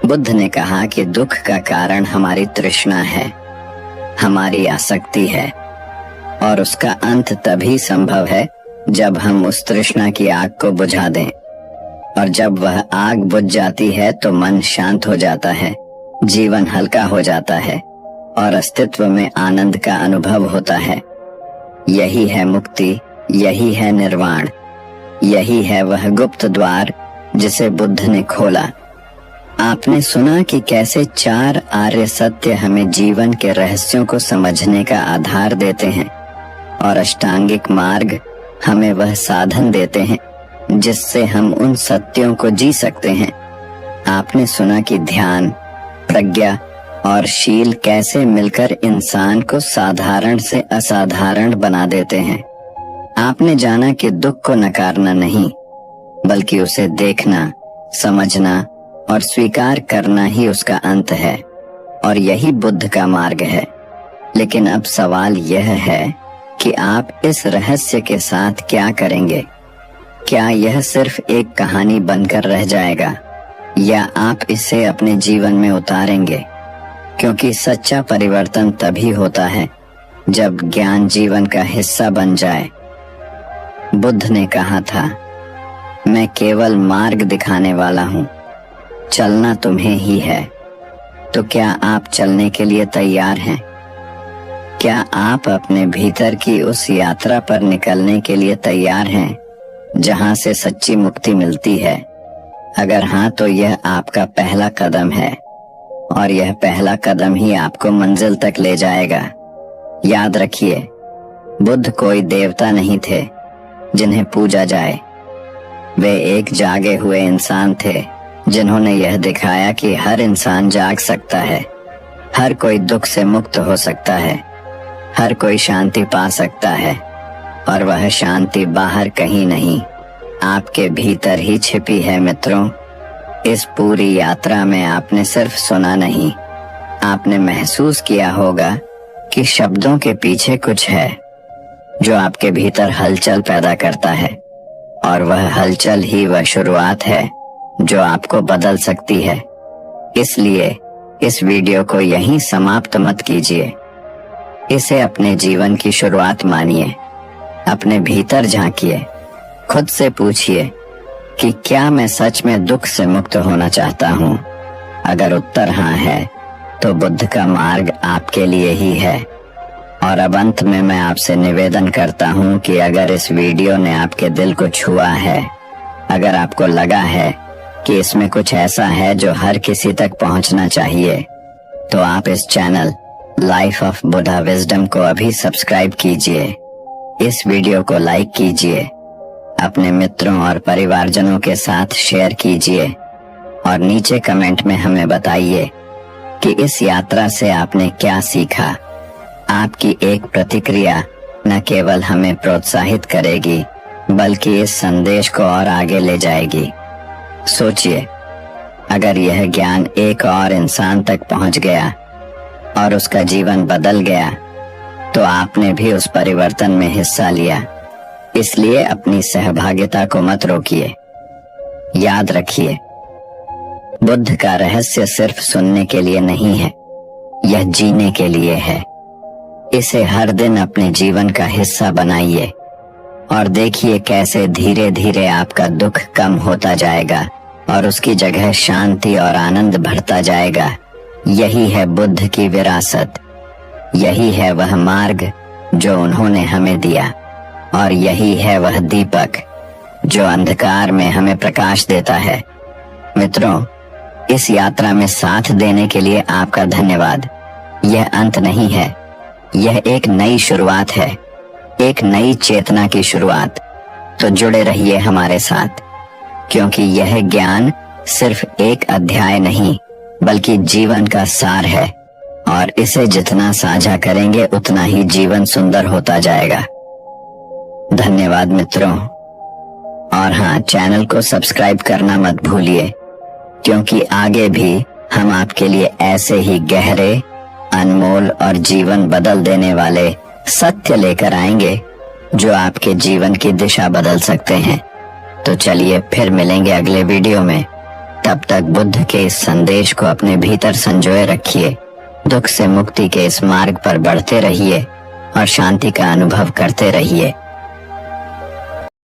Speaker 1: बुद्ध ने कहा कि दुख का कारण हमारी तृष्णा है, हमारी आसक्ति है, और उसका अंत तभी संभव है जब हम उस तृष्णा की आग को बुझा दें। और जब वह आग बुझ जाती है तो मन शांत हो जाता है, जीवन हल्का हो जाता है और अस्तित्व में आनंद का अनुभव होता है। यही है मुक्ति, यही है निर्वाण, यही है वह गुप्त द्वार जिसे बुद्ध ने खोला। आपने सुना कि कैसे 4 आर्य सत्य हमें जीवन के रहस्यों को समझने का आधार देते हैं और अष्टांगिक मार्ग हमें वह साधन देते हैं जिससे हम उन सत्यों को जी सकते हैं। आपने सुना कि ध्यान, प्रज्ञा और शील कैसे मिलकर इंसान को साधारण से असाधारण बना देते हैं। आपने जाना कि दुख को नकारना नहीं बल्कि उसे देखना, समझना और स्वीकार करना ही उसका अंत है और यही बुद्ध का मार्ग है। लेकिन अब सवाल यह है कि आप इस रहस्य के साथ क्या करेंगे? क्या यह सिर्फ एक कहानी बनकर रह जाएगा या आप इसे अपने जीवन में उतारेंगे? क्योंकि सच्चा परिवर्तन तभी होता है जब ज्ञान जीवन का हिस्सा बन जाए। बुद्ध ने कहा था, मैं केवल मार्ग दिखाने वाला हूँ, चलना तुम्हें ही है। तो क्या आप चलने के लिए तैयार हैं? क्या आप अपने भीतर की उस यात्रा पर निकलने के लिए तैयार हैं जहां से सच्ची मुक्ति मिलती है? अगर हाँ, तो यह आपका पहला कदम है और यह पहला कदम ही आपको मंजिल तक ले जाएगा। याद रखिए, बुद्ध कोई देवता नहीं थे जिन्हें पूजा जाए। वे एक जागे हुए इंसान थे जिन्होंने यह दिखाया कि हर इंसान जाग सकता है, हर कोई दुख से मुक्त हो सकता है, हर कोई शांति पा सकता है और वह शांति बाहर कहीं नहीं, आपके भीतर ही छिपी है। मित्रों, इस पूरी यात्रा में आपने सिर्फ सुना नहीं, आपने महसूस किया होगा कि शब्दों के पीछे कुछ है जो आपके भीतर हलचल पैदा करता है और वह हलचल ही वह शुरुआत है जो आपको बदल सकती है। इसलिए इस वीडियो को यहीं समाप्त मत कीजिए, इसे अपने जीवन की शुरुआत मानिए। अपने भीतर झांकिए, खुद से पूछिए कि क्या मैं सच में दुख से मुक्त होना चाहता हूँ? अगर उत्तर हाँ है तो बुद्ध का मार्ग आपके लिए ही है। और अब अंत में मैं आपसे निवेदन करता हूँ कि अगर इस वीडियो ने आपके दिल को छुआ है, अगर आपको लगा है कि इसमें कुछ ऐसा है जो हर किसी तक पहुँचना चाहिए, तो आप इस channel life of Buddha wisdom को अभी सब्सक्राइब कीजिए, इस वीडियो को लाइक कीजिए, अपने मित्रों और परिवारजनों के साथ शेयर कीजिए और नीचे कमेंट में हमें बताइए कि इस यात्रा से आपने क्या सीखा। आपकी एक प्रतिक्रिया न केवल हमें प्रोत्साहित करेगी बल्कि इस संदेश को और आगे ले जाएगी। सोचिए, अगर यह ज्ञान एक और इंसान तक पहुंच गया और उसका जीवन बदल गया, तो आपने भी उस परिवर्तन में हिस्सा लिया। इसलिए अपनी सहभागिता को मत रोकिए। याद रखिए, बुद्ध का रहस्य सिर्फ सुनने के लिए नहीं है, यह जीने के लिए है। इसे हर दिन अपने जीवन का हिस्सा बनाइए और देखिए कैसे धीरे धीरे आपका दुख कम होता जाएगा और उसकी जगह शांति और आनंद बढ़ता जाएगा। यही है बुद्ध की विरासत, यही है वह मार्ग जो उन्होंने हमें दिया और यही है वह दीपक जो अंधकार में हमें प्रकाश देता है। मित्रों, इस यात्रा में साथ देने के लिए आपका धन्यवाद। यह अंत नहीं है, यह एक नई शुरुआत है, एक नई चेतना की शुरुआत। तो जुड़े रहिए हमारे साथ, क्योंकि यह ज्ञान सिर्फ एक अध्याय नहीं बल्कि जीवन का सार है और इसे जितना साझा करेंगे उतना ही जीवन सुंदर होता जाएगा। धन्यवाद मित्रों। और हाँ, चैनल को सब्सक्राइब करना मत भूलिए, क्योंकि आगे भी हम आपके लिए ऐसे ही गहरे, अनमोल और जीवन बदल देने वाले सत्य लेकर आएंगे जो आपके जीवन की दिशा बदल सकते हैं। तो चलिए फिर मिलेंगे अगले वीडियो में। तब तक बुद्ध के इस संदेश को अपने भीतर संजोए रखिए, दुख से मुक्ति के इस मार्ग पर बढ़ते रहिए और शांति का अनुभव करते रहिए।